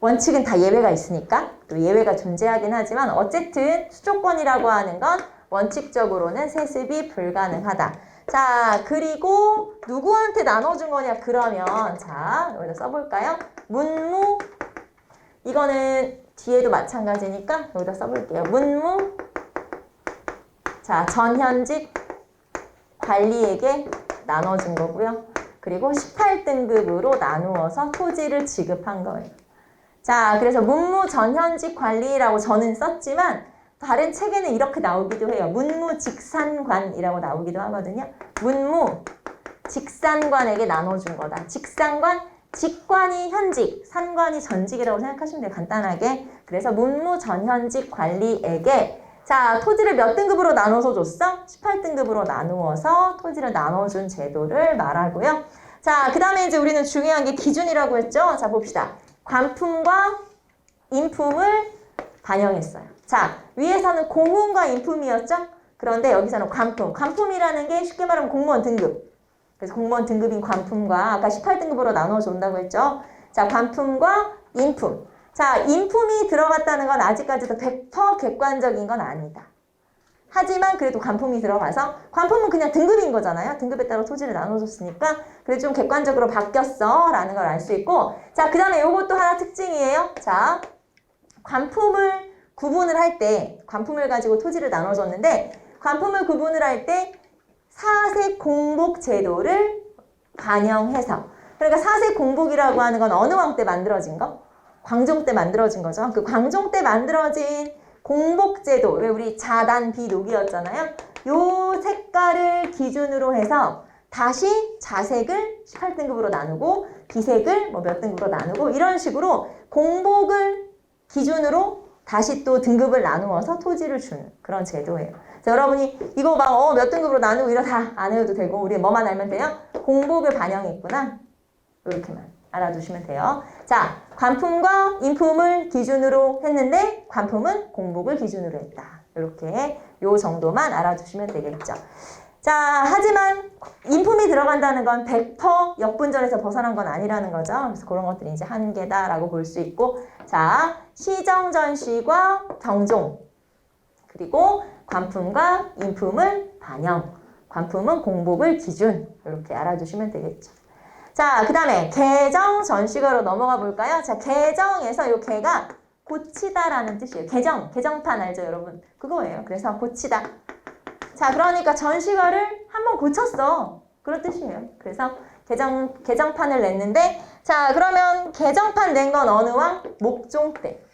원칙은 다 예외가 있으니까 또 예외가 존재하긴 하지만 어쨌든 수조권이라고 하는 건 원칙적으로는 세습이 불가능하다. 자, 그리고 누구한테 나눠준 거냐? 그러면 자, 여기다 써볼까요? 문무, 이거는 뒤에도 마찬가지니까 여기다 써볼게요. 문무, 자, 전현직 관리에게 나눠준 거고요. 그리고 18등급으로 나누어서 토지를 지급한 거예요. 자, 그래서 문무 전현직 관리라고 저는 썼지만 다른 책에는 이렇게 나오기도 해요. 문무직산관이라고 나오기도 하거든요. 문무 직산관에게 나눠준 거다. 직산관, 직관이 현직, 산관이 전직이라고 생각하시면 돼요. 간단하게. 그래서 문무 전현직 관리에게 자, 토지를 몇 등급으로 나눠서 줬어? 18등급으로 나누어서 토지를 나눠준 제도를 말하고요. 자, 그 다음에 이제 우리는 중요한 게 기준이라고 했죠? 자, 봅시다. 관품과 인품을 반영했어요. 자, 위에서는 공훈과 인품이었죠? 그런데 여기서는 관품. 관품이라는 게 쉽게 말하면 공무원 등급. 그래서 공무원 등급인 관품과 아까 18등급으로 나눠서 온다고 했죠? 자, 관품과 인품. 자, 인품이 들어갔다는 건 아직까지도 100% 객관적인 건 아니다. 하지만 그래도 관품이 들어가서 관품은 그냥 등급인 거잖아요. 등급에 따라 토지를 나눠줬으니까 그래도 좀 객관적으로 바뀌었어 라는 걸 알 수 있고 자, 그 다음에 요것도 하나 특징이에요. 자, 관품을 구분을 할 때 관품을 가지고 토지를 나눠줬는데 관품을 구분을 할 때 사색 공복 제도를 반영해서 그러니까 사색 공복이라고 하는 건 어느 왕 때 만들어진 거? 광종 때 만들어진 거죠. 그 광종 때 만들어진 공복제도, 왜 우리 자단 비녹이었잖아요. 요 색깔을 기준으로 해서 다시 자색을 18등급으로 나누고 비색을 뭐 몇 등급으로 나누고 이런 식으로 공복을 기준으로 다시 또 등급을 나누어서 토지를 주는 그런 제도예요. 그래서 여러분이 이거 막 몇 등급으로 나누고 이러 다 안 해도 되고 우리 뭐만 알면 돼요? 공복을 반영했구나. 이렇게만 알아두시면 돼요. 자, 관품과 인품을 기준으로 했는데 관품은 공복을 기준으로 했다. 이렇게 요 정도만 알아두시면 되겠죠. 자, 하지만 인품이 들어간다는 건 100% 역분절에서 벗어난 건 아니라는 거죠. 그래서 그런 것들이 이제 한계다라고 볼 수 있고 자, 시정전시과 경종 그리고 관품과 인품을 반영 관품은 공복을 기준 이렇게 알아두시면 되겠죠. 자, 그 다음에 개정 전시가로 넘어가 볼까요? 자, 개정에서 요 개가 고치다라는 뜻이에요. 개정판 알죠, 여러분? 그거예요. 그래서 고치다. 자, 그러니까 전시가를 한번 고쳤어. 그런 뜻이에요. 그래서 개정판을 냈는데, 자, 그러면 개정판 낸 건 어느 왕? 목종 때.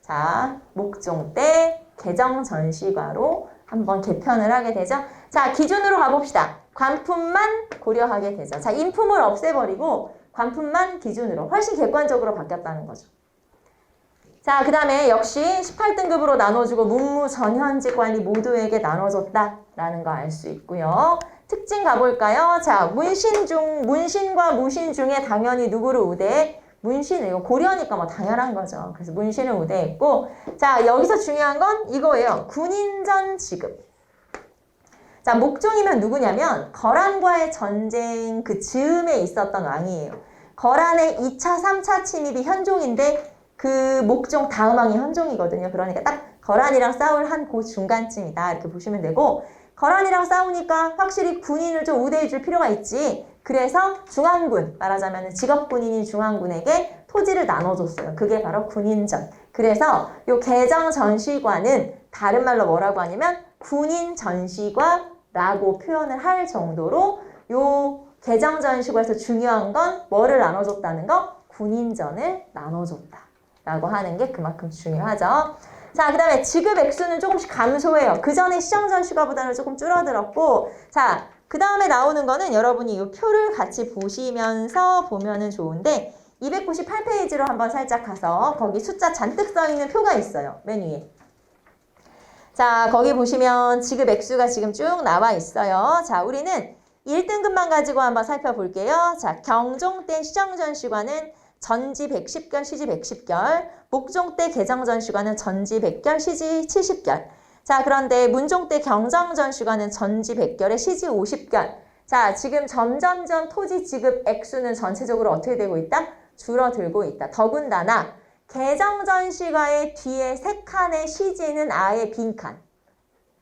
자, 목종 때 개정 전시가로 한번 개편을 하게 되죠. 자, 기준으로 가봅시다. 관품만 고려하게 되죠. 자, 인품을 없애버리고 관품만 기준으로 훨씬 객관적으로 바뀌었다는 거죠. 자, 그 다음에 역시 18등급으로 나눠주고 문무 전현직 관리 모두에게 나눠줬다라는 거 알 수 있고요. 특징 가볼까요? 자, 문신과 무신 중에 당연히 누구를 우대해? 문신을, 이거 고려니까 뭐 당연한 거죠. 그래서 문신을 우대했고 자, 여기서 중요한 건 이거예요. 군인전 지급. 자, 목종이면 누구냐면 거란과의 전쟁 그 즈음에 있었던 왕이에요. 거란의 2차, 3차 침입이 현종인데 그 목종 다음 왕이 현종이거든요. 그러니까 딱 거란이랑 싸울 한 그 중간쯤이다 이렇게 보시면 되고 거란이랑 싸우니까 확실히 군인을 좀 우대해 줄 필요가 있지. 그래서 중앙군, 말하자면 직업군인인 중앙군에게 토지를 나눠줬어요. 그게 바로 군인전. 그래서 요 개정전시관은 다른 말로 뭐라고 하냐면 군인전시과라고 표현을 할 정도로 요 개정전시관에서 중요한 건 뭐를 나눠줬다는 거? 군인전을 나눠줬다 라고 하는 게 그만큼 중요하죠. 자, 그 다음에 지급 액수는 조금씩 감소해요. 그 전에 시정전시과보다는 조금 줄어들었고 자, 그 다음에 나오는 거는 여러분이 이 표를 같이 보시면서 보면은 좋은데 298페이지로 한번 살짝 가서 거기 숫자 잔뜩 써 있는 표가 있어요. 맨 위에. 자, 거기 보시면 지급 액수가 지금 쭉 나와 있어요. 자, 우리는 1등급만 가지고 한번 살펴볼게요. 자, 경종 때 시정전시관은 전지 110결, 시지 110결, 목종 때 개정전시관은 전지 100결, 시지 70결. 자, 그런데 문종 때 경정전시관은 전지 100결에 시지 50결. 자, 지금 점점점 토지 지급 액수는 전체적으로 어떻게 되고 있다? 줄어들고 있다. 더군다나 개정전시가의 뒤에 3칸의 시지는 아예 빈칸.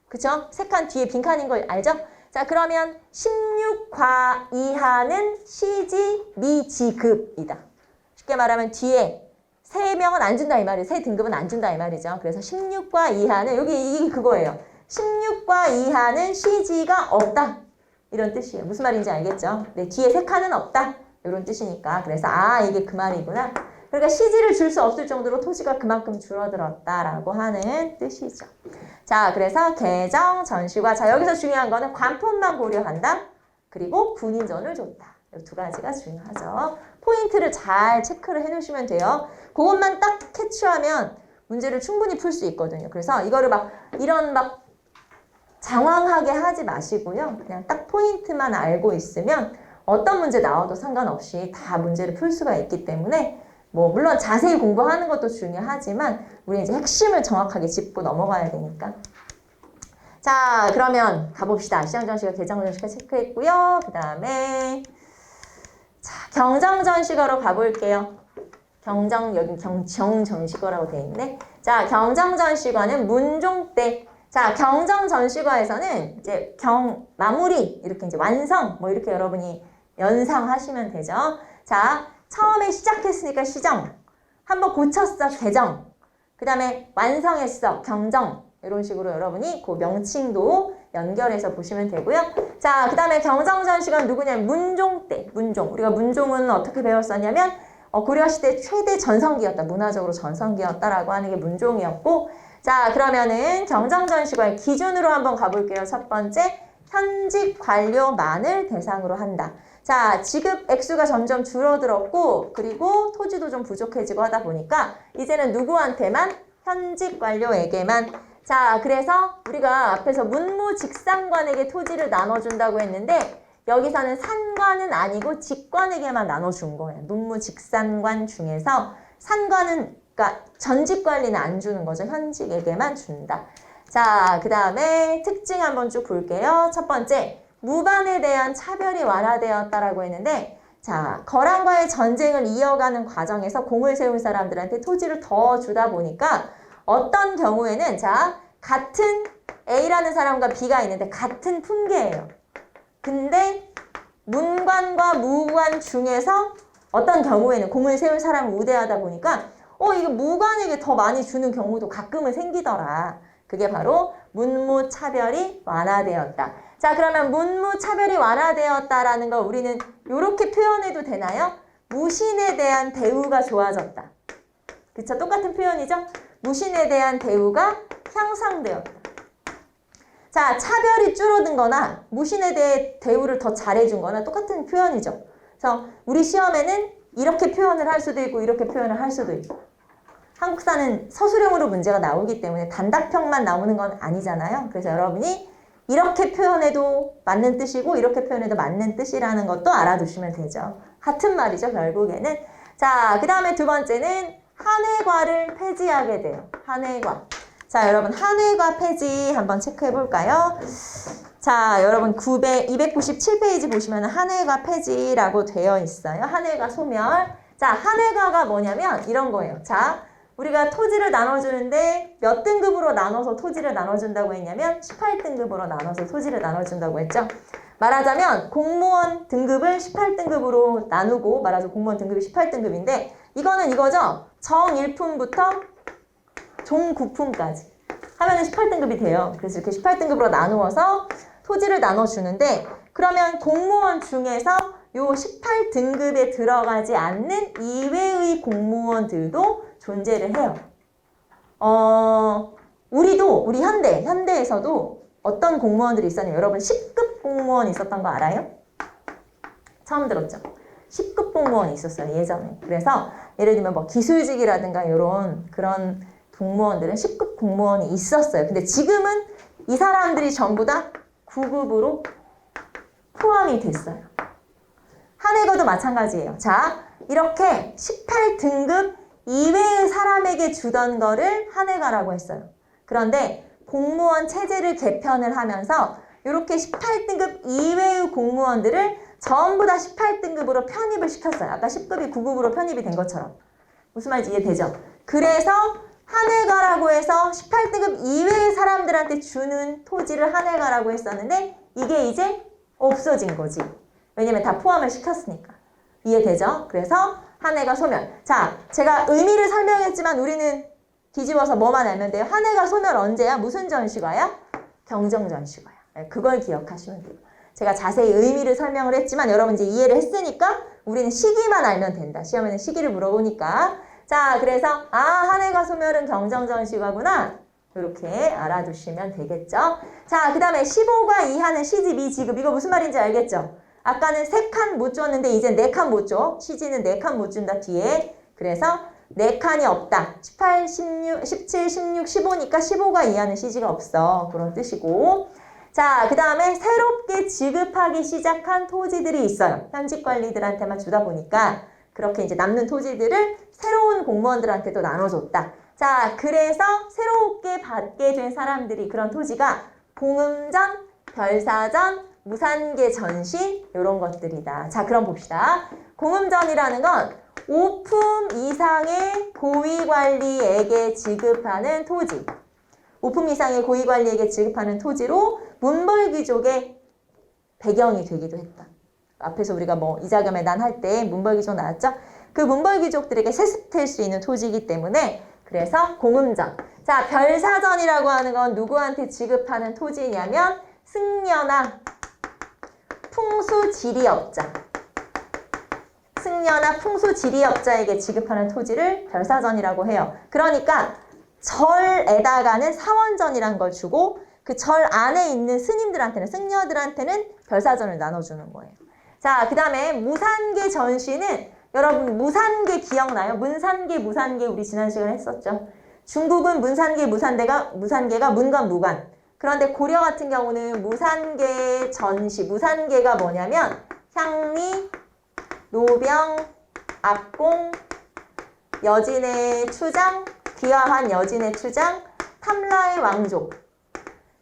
그쵸? 3칸 뒤에 빈칸인 걸 알죠? 자, 그러면 16과 이하는 시지 미지급이다. 쉽게 말하면 뒤에 3명은 안 준다 이 말이에요. 3등급은 안 준다 이 말이죠. 그래서 16과 이하는 여기 이게 그거예요. 16과 이하는 시지가 없다. 이런 뜻이에요. 무슨 말인지 알겠죠? 네, 뒤에 3칸은 없다. 이런 뜻이니까. 그래서 이게 그 말이구나. 그러니까 시지를 줄 수 없을 정도로 토지가 그만큼 줄어들었다라고 하는 뜻이죠. 자, 그래서 개정 전시과 자 여기서 중요한 거는 관품만 고려한다. 그리고 군인전을 줬다. 이 2가지가 중요하죠. 포인트를 잘 체크를 해놓으시면 돼요. 그것만 딱 캐치하면 문제를 충분히 풀 수 있거든요. 그래서 이거를 이런 장황하게 하지 마시고요. 그냥 딱 포인트만 알고 있으면 어떤 문제 나와도 상관없이 다 문제를 풀 수가 있기 때문에 물론 자세히 공부하는 것도 중요하지만 우리 이제 핵심을 정확하게 짚고 넘어가야 되니까. 자, 그러면 가봅시다. 시정전시가 개정전시가 체크했고요. 그 다음에 자, 경정전시가로 가볼게요. 여기 경정전시가라고 되어 있네. 자, 경정전시가는 문종 때. 자, 경정전시가에서는 이제 마무리 이렇게 이제 완성 이렇게 여러분이 연상하시면 되죠. 자, 처음에 시작했으니까 시정, 한번 고쳤어 개정, 그 다음에 완성했어 경정. 이런 식으로 여러분이 그 명칭도 연결해서 보시면 되고요. 자, 그 다음에 경정전시가 누구냐면 문종 때. 문종. 우리가 문종은 어떻게 배웠었냐면 고려시대 최대 전성기였다. 문화적으로 전성기였다라고 하는 게 문종이었고, 자, 그러면은 경정전시관의 기준으로 한번 가볼게요. 첫 번째, 현직 관료만을 대상으로 한다. 자, 지급 액수가 점점 줄어들었고, 그리고 토지도 좀 부족해지고 하다 보니까 이제는 누구한테만? 현직 관료에게만. 자, 그래서 우리가 앞에서 문무직상관에게 토지를 나눠준다고 했는데 여기서는 산관은 아니고 직관에게만 나눠준 거예요. 문무직상관 중에서 산관은 그러니까 전직 관리는 안 주는 거죠. 현직에게만 준다. 자, 그 다음에 특징 한번 쭉 볼게요. 첫 번째, 무반에 대한 차별이 완화되었다라고 했는데, 자, 거란과의 전쟁을 이어가는 과정에서 공을 세운 사람들한테 토지를 더 주다 보니까 어떤 경우에는 자, 같은 A라는 사람과 B가 있는데 같은 품계예요. 근데 문관과 무관 중에서 어떤 경우에는 공을 세운 사람을 우대하다 보니까 이거 무관에게 더 많이 주는 경우도 가끔은 생기더라. 그게 바로 문무차별이 완화되었다. 자, 그러면 문무차별이 완화되었다라는 거 우리는 이렇게 표현해도 되나요? 무신에 대한 대우가 좋아졌다. 그쵸? 똑같은 표현이죠? 무신에 대한 대우가 향상되었다. 자, 차별이 줄어든 거나 무신에 대해 대우를 더 잘해준 거나 똑같은 표현이죠. 그래서 우리 시험에는 이렇게 표현을 할 수도 있고 이렇게 표현을 할 수도 있고. 한국사는 서술형으로 문제가 나오기 때문에 단답형만 나오는 건 아니잖아요. 그래서 여러분이 이렇게 표현해도 맞는 뜻이고 이렇게 표현해도 맞는 뜻이라는 것도 알아두시면 되죠. 같은 말이죠, 결국에는. 자, 그 다음에 두 번째는 한회과를 폐지하게 돼요. 한회과. 자, 여러분 한회과 폐지 한번 체크해 볼까요? 자, 여러분 297페이지 보시면 한회과 폐지라고 되어 있어요. 한회과 소멸. 자, 한회과가 뭐냐면 이런 거예요. 자, 우리가 토지를 나눠주는데 몇 등급으로 나눠서 토지를 나눠준다고 했냐면 18등급으로 나눠서 토지를 나눠준다고 했죠. 말하자면 공무원 등급을 18등급으로 나누고 말하자면 공무원 등급이 18등급인데 이거는 이거죠. 정일품부터 종구품까지 하면 18등급이 돼요. 그래서 이렇게 18등급으로 나누어서 토지를 나눠주는데 그러면 공무원 중에서 요 18등급에 들어가지 않는 이외의 공무원들도 존재를 해요. 우리 현대에서도 어떤 공무원들이 있었냐면 여러분 10급 공무원 있었던 거 알아요? 처음 들었죠? 10급 공무원이 있었어요, 예전에. 그래서 예를 들면 뭐 기술직이라든가 이런 그런 공무원들은 10급 공무원이 있었어요. 근데 지금은 이 사람들이 전부 다 9급으로 포함이 됐어요. 한해거도 마찬가지예요. 자, 이렇게 18등급 이외의 사람에게 주던 거를 한해가라고 했어요. 그런데 공무원 체제를 개편을 하면서 이렇게 18등급 이외의 공무원들을 전부 다 18등급으로 편입을 시켰어요. 아까 10급이 9급으로 편입이 된 것처럼. 무슨 말인지 이해되죠? 그래서 한해가라고 해서 18등급 이외의 사람들한테 주는 토지를 한해가라고 했었는데 이게 이제 없어진 거지. 왜냐면 다 포함을 시켰으니까. 이해되죠? 그래서 한해가 소멸. 자, 제가 의미를 설명했지만 우리는 뒤집어서 뭐만 알면 돼요? 한해가 소멸 언제야? 무슨 전시과야? 경정전시과야. 그걸 기억하시면 돼요. 제가 자세히 의미를 설명을 했지만 여러분 이제 이해를 했으니까 우리는 시기만 알면 된다. 시험에는 시기를 물어보니까. 자, 그래서 한해가 소멸은 경정전시과구나. 이렇게 알아두시면 되겠죠. 자, 그 다음에 15과 이하는 시지, 미지급. 이거 무슨 말인지 알겠죠? 아까는 3칸 못 줬는데 이제 4칸 못 줘. 시지는 4칸 못 준다, 뒤에. 그래서 4칸이 없다. 18, 16, 17, 16, 15니까 15가 이하는 시지가 없어. 그런 뜻이고. 자, 그 다음에 새롭게 지급하기 시작한 토지들이 있어요. 현직 관리들한테만 주다 보니까 그렇게 이제 남는 토지들을 새로운 공무원들한테도 나눠줬다. 자, 그래서 새롭게 받게 된 사람들이 그런 토지가 공음전, 별사전, 무산계 전시 이런 것들이다. 자, 그럼 봅시다. 공음전이라는 건 오품 이상의 고위관리에게 지급하는 토지. 오품 이상의 고위관리에게 지급하는 토지로 문벌귀족의 배경이 되기도 했다. 앞에서 우리가 뭐 이자겸의 난 할 때 문벌귀족 나왔죠? 그 문벌귀족들에게 세습될 수 있는 토지이기 때문에 그래서 공음전. 자, 별사전이라고 하는 건 누구한테 지급하는 토지냐면 승려나 풍수지리업자. 승려나 풍수지리업자에게 지급하는 토지를 별사전이라고 해요. 그러니까 절에다가는 사원전이란 걸 주고 그 절 안에 있는 스님들한테는, 승려들한테는 별사전을 나눠주는 거예요. 자, 그 다음에 무산계 전시는 여러분 무산계 기억나요? 문산계, 무산계 우리 지난 시간에 했었죠. 중국은 문산계, 무산계가 문관, 무관. 그런데 고려 같은 경우는 무산계 전시, 무산계가 뭐냐면 향리, 노병, 압공, 여진의 추장, 귀화한 여진의 추장, 탐라의 왕족.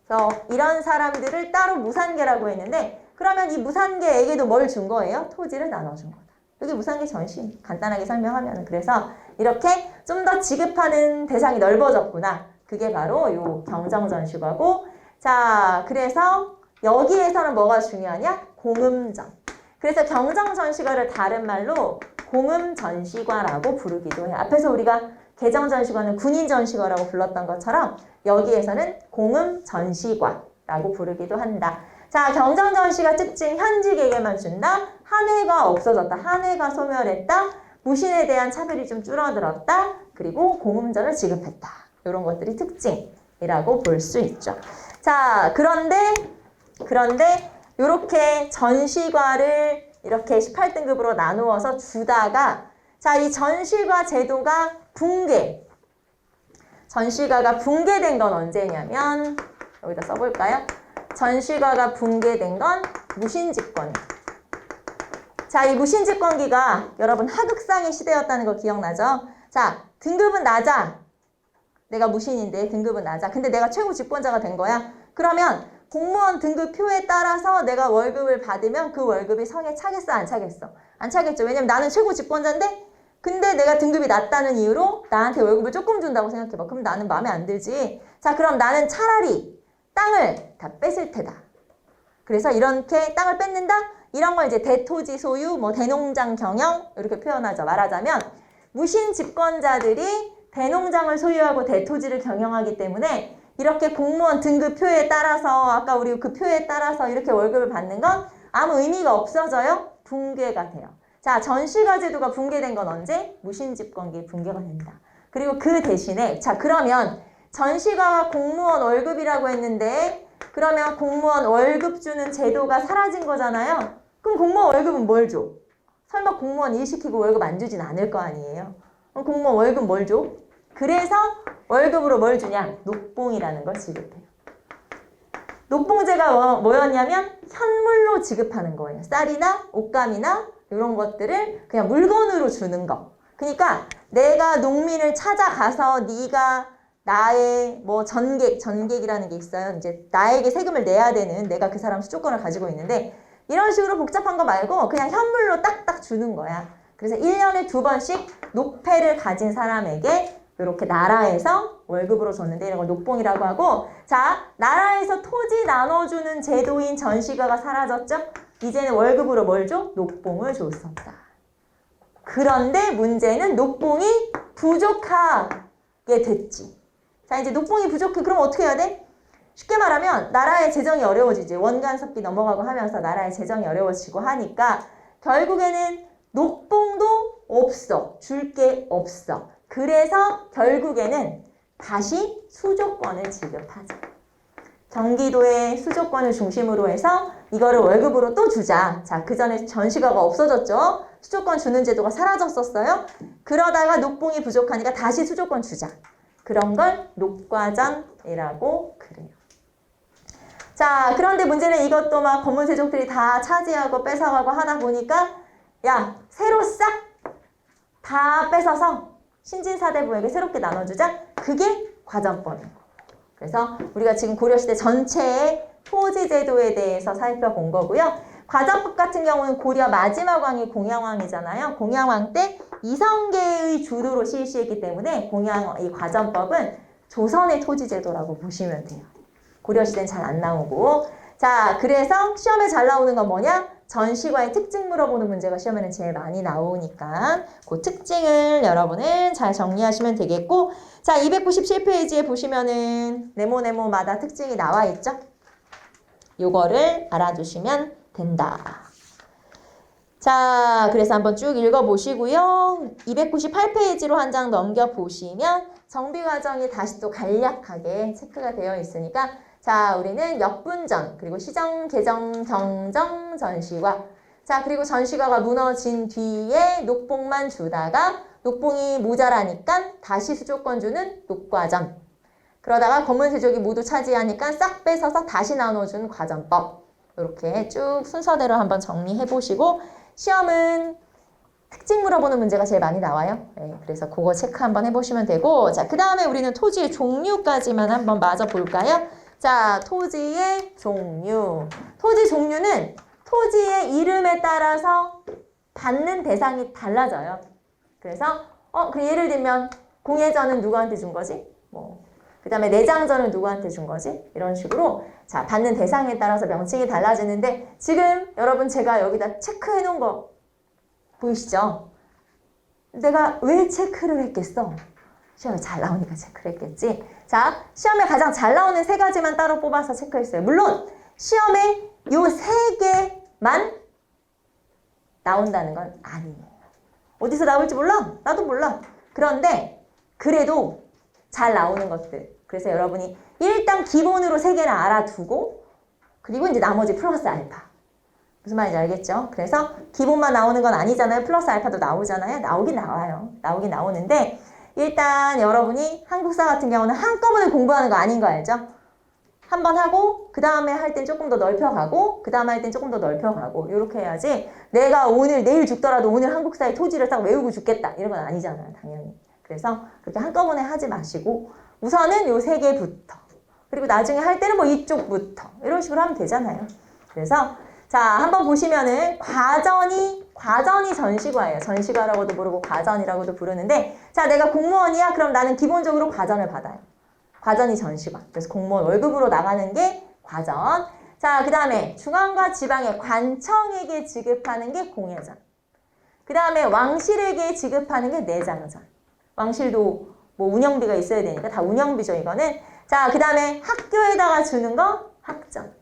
그래서 이런 사람들을 따로 무산계라고 했는데 그러면 이 무산계에게도 뭘 준 거예요? 토지를 나눠준 거다. 여기 무산계 전시 간단하게 설명하면 그래서 이렇게 좀 더 지급하는 대상이 넓어졌구나. 그게 바로 요 경정전시과고 자 그래서 여기에서는 뭐가 중요하냐? 공음전. 그래서 경정전시과를 다른 말로 공음전시과라고 부르기도 해요. 앞에서 우리가 개정전시과는 군인전시과라고 불렀던 것처럼 여기에서는 공음전시과라고 부르기도 한다. 자, 경정전시가 특징 현직에게만 준다. 한해가 없어졌다. 한해가 소멸했다. 무신에 대한 차별이 좀 줄어들었다. 그리고 공음전을 지급했다. 이런 것들이 특징이라고 볼 수 있죠. 자, 그런데 이렇게 전시과를 이렇게 18등급으로 나누어서 주다가 자, 이 전시과 제도가 전시과가 붕괴된 건 언제냐면 여기다 써볼까요? 전시과가 붕괴된 건 무신집권. 자, 이 무신집권기가 여러분 하극상의 시대였다는 거 기억나죠? 자, 등급은 낮아. 내가 무신인데 등급은 낮아. 근데 내가 최고 집권자가 된 거야. 그러면 공무원 등급표에 따라서 내가 월급을 받으면 그 월급이 성에 차겠어? 안 차겠어? 안 차겠죠. 왜냐면 나는 최고 집권자인데 근데 내가 등급이 낮다는 이유로 나한테 월급을 조금 준다고 생각해봐. 그럼 나는 마음에 안 들지. 자, 그럼 나는 차라리 땅을 다 뺏을 테다. 그래서 이렇게 땅을 뺏는다? 이런 걸 이제 대토지 소유, 뭐 대농장 경영 이렇게 표현하죠. 말하자면 무신 집권자들이 대농장을 소유하고 대토지를 경영하기 때문에 이렇게 공무원 등급표에 따라서 아까 우리 그 표에 따라서 이렇게 월급을 받는 건 아무 의미가 없어져요. 붕괴가 돼요. 자, 전시과 제도가 붕괴된 건 언제? 무신집권기에 붕괴가 된다. 그리고 그 대신에 자 그러면 전시과가 공무원 월급이라고 했는데 그러면 공무원 월급 주는 제도가 사라진 거잖아요. 그럼 공무원 월급은 뭘 줘? 설마 공무원 일 시키고 월급 안 주진 않을 거 아니에요. 그럼 공무원 월급 뭘 줘? 그래서 월급으로 뭘 주냐? 녹봉이라는 걸 지급해요. 녹봉제가 뭐였냐면 현물로 지급하는 거예요. 쌀이나 옷감이나 이런 것들을 그냥 물건으로 주는 거. 그러니까 내가 농민을 찾아가서 네가 나의 뭐 전객이라는 게 있어요. 이제 나에게 세금을 내야 되는 내가 그 사람 수조권을 가지고 있는데 이런 식으로 복잡한 거 말고 그냥 현물로 딱딱 주는 거야. 그래서 1년에 2번씩 녹패를 가진 사람에게 이렇게 나라에서 월급으로 줬는데 이런 걸 녹봉이라고 하고, 자, 나라에서 토지 나눠주는 제도인 전시가가 사라졌죠? 이제는 월급으로 뭘 줘? 녹봉을 줬었다. 그런데 문제는 녹봉이 부족하게 됐지. 자, 이제 녹봉이 부족해. 그럼 어떻게 해야 돼? 쉽게 말하면 나라의 재정이 어려워지지. 원간섭기 넘어가고 하면서 나라의 재정이 어려워지고 하니까 결국에는 녹봉도 없어. 줄 게 없어. 그래서 결국에는 다시 수조권을 지급하자. 경기도의 수조권을 중심으로 해서 이거를 월급으로 또 주자. 자, 그 전에 전시가가 없어졌죠. 수조권 주는 제도가 사라졌었어요. 그러다가 녹봉이 부족하니까 다시 수조권 주자. 그런 걸 녹과전이라고 그래요. 자, 그런데 문제는 이것도 막 검은세족들이 다 차지하고 뺏어가고 하다 보니까 야, 새로 싹 다 뺏어서 신진사대부에게 새롭게 나눠주자. 그게 과전법이에요. 그래서 우리가 지금 고려시대 전체의 토지제도에 대해서 살펴본 거고요. 과전법 같은 경우는 고려 마지막 왕이 공양왕이잖아요. 공양왕 때 이성계의 주도로 실시했기 때문에 이 과전법은 조선의 토지제도라고 보시면 돼요. 고려시대는 잘 안 나오고. 자, 그래서 시험에 잘 나오는 건 뭐냐? 전시과의 특징 물어보는 문제가 시험에는 제일 많이 나오니까 그 특징을 여러분은 잘 정리하시면 되겠고, 자, 297페이지에 보시면은 네모네모마다 특징이 나와 있죠? 요거를 알아두시면 된다. 자, 그래서 한번 쭉 읽어보시고요. 298페이지로 한 장 넘겨보시면 정비과정이 다시 또 간략하게 체크가 되어 있으니까, 자, 우리는 역분전, 그리고 시정, 개정, 경정, 전시과. 자, 그리고 전시과가 무너진 뒤에 녹봉만 주다가 녹봉이 모자라니까 다시 수조권 주는 녹과전. 그러다가 검은세족이 모두 차지하니까 싹 뺏어서 다시 나눠준 과전법. 이렇게 쭉 순서대로 한번 정리해 보시고, 시험은 특징 물어보는 문제가 제일 많이 나와요. 네, 그래서 그거 체크 한번 해보시면 되고, 자, 그 다음에 우리는 토지의 종류까지만 한번 마저 볼까요? 자, 토지의 종류. 토지 종류는 토지의 이름에 따라서 받는 대상이 달라져요. 그래서 그 예를 들면 공예전은 누구한테 준 거지? 그 다음에 내장전은 누구한테 준 거지? 이런 식으로 자, 받는 대상에 따라서 명칭이 달라지는데, 지금 여러분 제가 여기다 체크해 놓은 거 보이시죠? 내가 왜 체크를 했겠어? 시험에 잘 나오니까 체크를 했겠지. 자, 시험에 가장 잘 나오는 세 가지만 따로 뽑아서 체크했어요. 물론 시험에 요 세 개만 나온다는 건 아니에요. 어디서 나올지 몰라? 나도 몰라. 그런데 그래도 잘 나오는 것들. 그래서 여러분이 일단 기본으로 세 개는 알아두고, 그리고 이제 나머지 플러스 알파. 무슨 말인지 알겠죠? 그래서 기본만 나오는 건 아니잖아요. 플러스 알파도 나오잖아요. 나오긴 나와요. 나오긴 나오는데, 일단 여러분이 한국사 같은 경우는 한꺼번에 공부하는 거 아닌 거 알죠? 한 번 하고 그 다음에 할 땐 조금 더 넓혀가고 그 다음에 할 땐 조금 더 넓혀가고 이렇게 해야지, 내가 내일 죽더라도 오늘 한국사의 토지를 딱 외우고 죽겠다 이런 건 아니잖아요. 당연히. 그래서 그렇게 한꺼번에 하지 마시고 우선은 요 세 개부터, 그리고 나중에 할 때는 뭐 이쪽부터 이런 식으로 하면 되잖아요. 그래서 자, 한번 보시면은 과전이 전시과예요. 전시과라고도 부르고 과전이라고도 부르는데, 자, 내가 공무원이야? 그럼 나는 기본적으로 과전을 받아요. 과전이 전시과. 그래서 공무원 월급으로 나가는 게 과전. 자, 그 다음에 중앙과 지방의 관청에게 지급하는 게 공예전. 그 다음에 왕실에게 지급하는 게 내장전. 왕실도 뭐 운영비가 있어야 되니까 다 운영비죠, 이거는. 자, 그 다음에 학교에다가 주는 거 학전.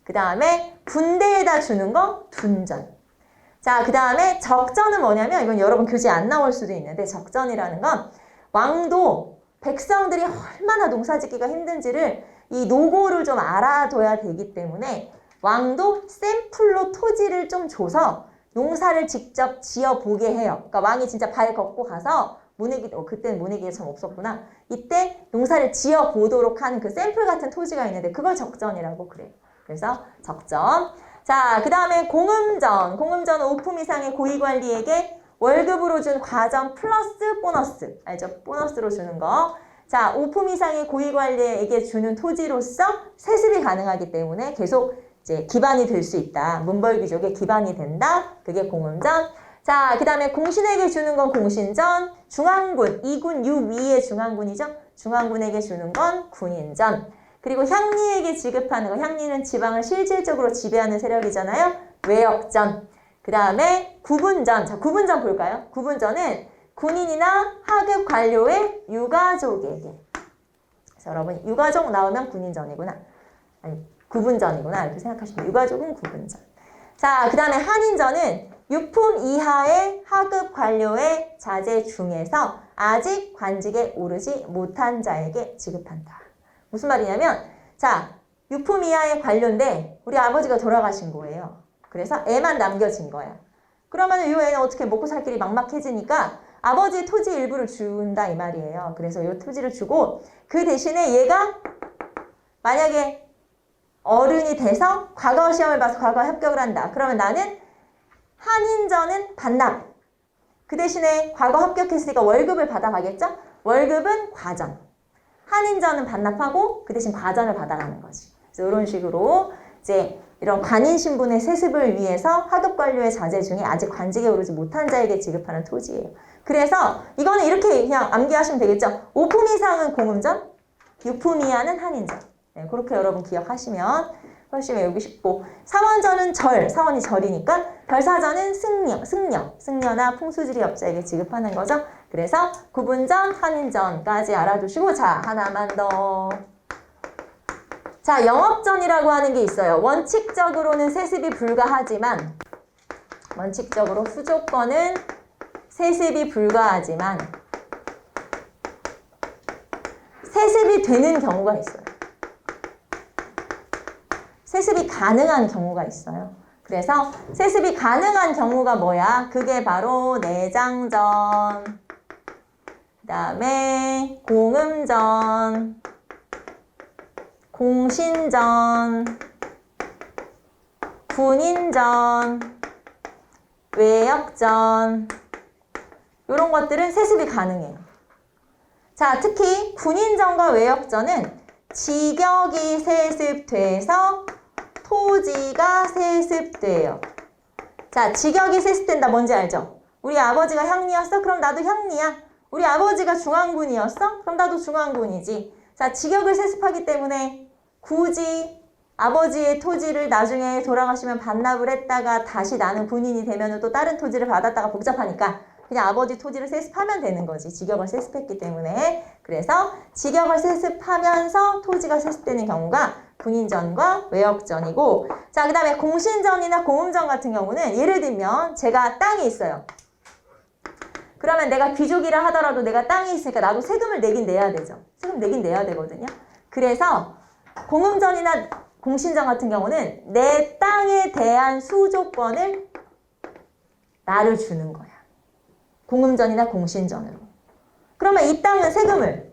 그 다음에 군대에다 주는 거 둔전. 자, 그 다음에 적전은 뭐냐면, 이건 여러분 교재 안 나올 수도 있는데, 적전이라는 건 왕도 백성들이 얼마나 농사짓기가 힘든지를 이 노고를 좀 알아둬야 되기 때문에 왕도 샘플로 토지를 좀 줘서 농사를 직접 지어보게 해요. 그러니까 왕이 진짜 발 걷고 가서 모내기, 그때는 모내기가 참 없었구나. 이때 농사를 지어보도록 하는 그 샘플 같은 토지가 있는데 그걸 적전이라고 그래요. 그래서 적전. 자, 그 다음에 공음전. 공음전은 5품 이상의 고위관리에게 월급으로 준 과정 플러스 보너스. 알죠? 보너스로 주는 거. 자, 5품 이상의 고위관리에게 주는 토지로서 세습이 가능하기 때문에 계속 이제 기반이 될 수 있다. 문벌귀족의 기반이 된다. 그게 공음전. 자, 그 다음에 공신에게 주는 건 공신전. 중앙군, 2군 6위의 중앙군이죠. 중앙군에게 주는 건 군인전. 그리고 향리에게 지급하는 거. 향리는 지방을 실질적으로 지배하는 세력이잖아요. 외역전. 그 다음에 구분전. 자, 구분전 볼까요? 구분전은 군인이나 하급 관료의 유가족에게. 그래서 여러분, 유가족 나오면 군인전이구나. 아니, 구분전이구나. 이렇게 생각하시면 돼요. 유가족은 구분전. 자, 그 다음에 한인전은 6품 이하의 하급 관료의 자제 중에서 아직 관직에 오르지 못한 자에게 지급한다. 무슨 말이냐면, 자, 6품 이하의 관료인데 우리 아버지가 돌아가신 거예요. 그래서 애만 남겨진 거야. 그러면 이 애는 어떻게 먹고 살 길이 막막해지니까 아버지의 토지 일부를 준다 이 말이에요. 그래서 이 토지를 주고 그 대신에 얘가 만약에 어른이 돼서 과거 시험을 봐서 과거 합격을 한다. 그러면 나는 한인전은 반납. 그 대신에 과거 합격했으니까 월급을 받아가겠죠? 월급은 과전. 한인전은 반납하고 그 대신 과전을 받아가는 거지. 그래서 이런 식으로 이제 이런 관인 신분의 세습을 위해서 하급 관료의 자제 중에 아직 관직에 오르지 못한 자에게 지급하는 토지예요. 그래서 이거는 이렇게 그냥 암기하시면 되겠죠? 5품 이상은 공음전, 6품 이하는 한인전. 네, 그렇게 여러분 기억하시면 훨씬 외우기 쉽고, 사원전은 절, 사원이 절이니까 별사전은 승려나 풍수지리업자에게 지급하는 거죠. 그래서 구분전, 한인전까지 알아두시고, 자, 하나만 더. 자, 영업전이라고 하는 게 있어요. 원칙적으로는 세습이 불가하지만, 원칙적으로 수조권은 세습이 불가하지만 세습이 되는 경우가 있어요. 세습이 가능한 경우가 있어요. 그래서 세습이 가능한 경우가 뭐야? 그게 바로 내장전, 그 다음에 공음전, 공신전, 군인전, 외역전, 이런 것들은 세습이 가능해요. 자, 특히 군인전과 외역전은 직역이 세습돼서 토지가 세습돼요. 자, 직역이 세습된다. 뭔지 알죠? 우리 아버지가 향리였어? 그럼 나도 향리야. 우리 아버지가 중앙군이었어? 그럼 나도 중앙군이지. 자, 직역을 세습하기 때문에 굳이 아버지의 토지를 나중에 돌아가시면 반납을 했다가 다시 나는 군인이 되면 또 다른 토지를 받았다가 복잡하니까 그냥 아버지 토지를 세습하면 되는 거지. 직역을 세습했기 때문에. 그래서 직역을 세습하면서 토지가 세습되는 경우가 군인전과 외역전이고, 자, 그 다음에 공신전이나 공음전 같은 경우는 예를 들면 제가 땅이 있어요. 그러면 내가 귀족이라 하더라도 내가 땅이 있으니까 나도 세금을 내긴 내야 되죠. 세금 내긴 내야 되거든요. 그래서 공음전이나 공신전 같은 경우는 내 땅에 대한 수조권을 나를 주는 거야. 공음전이나 공신전으로. 그러면 이 땅은 세금을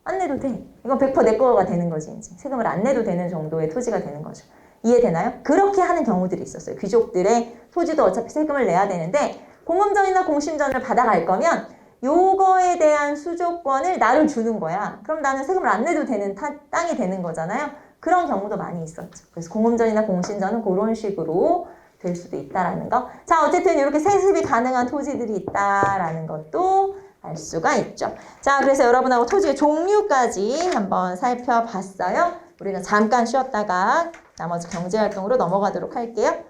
안 내도 돼. 이건 100% 내 거가 되는 거지. 이제. 세금을 안 내도 되는 정도의 토지가 되는 거죠. 이해되나요? 그렇게 하는 경우들이 있었어요. 귀족들의 토지도 어차피 세금을 내야 되는데 공음전이나 공신전을 받아갈 거면 요거에 대한 수조권을 나를 주는 거야. 그럼 나는 세금을 안 내도 되는 땅이 되는 거잖아요. 그런 경우도 많이 있었죠. 그래서 공음전이나 공신전은 그런 식으로 될 수도 있다라는 거. 자, 어쨌든 이렇게 세습이 가능한 토지들이 있다라는 것도 알 수가 있죠. 자, 그래서 여러분하고 토지의 종류까지 한번 살펴봤어요. 우리는 잠깐 쉬었다가 나머지 경제활동으로 넘어가도록 할게요.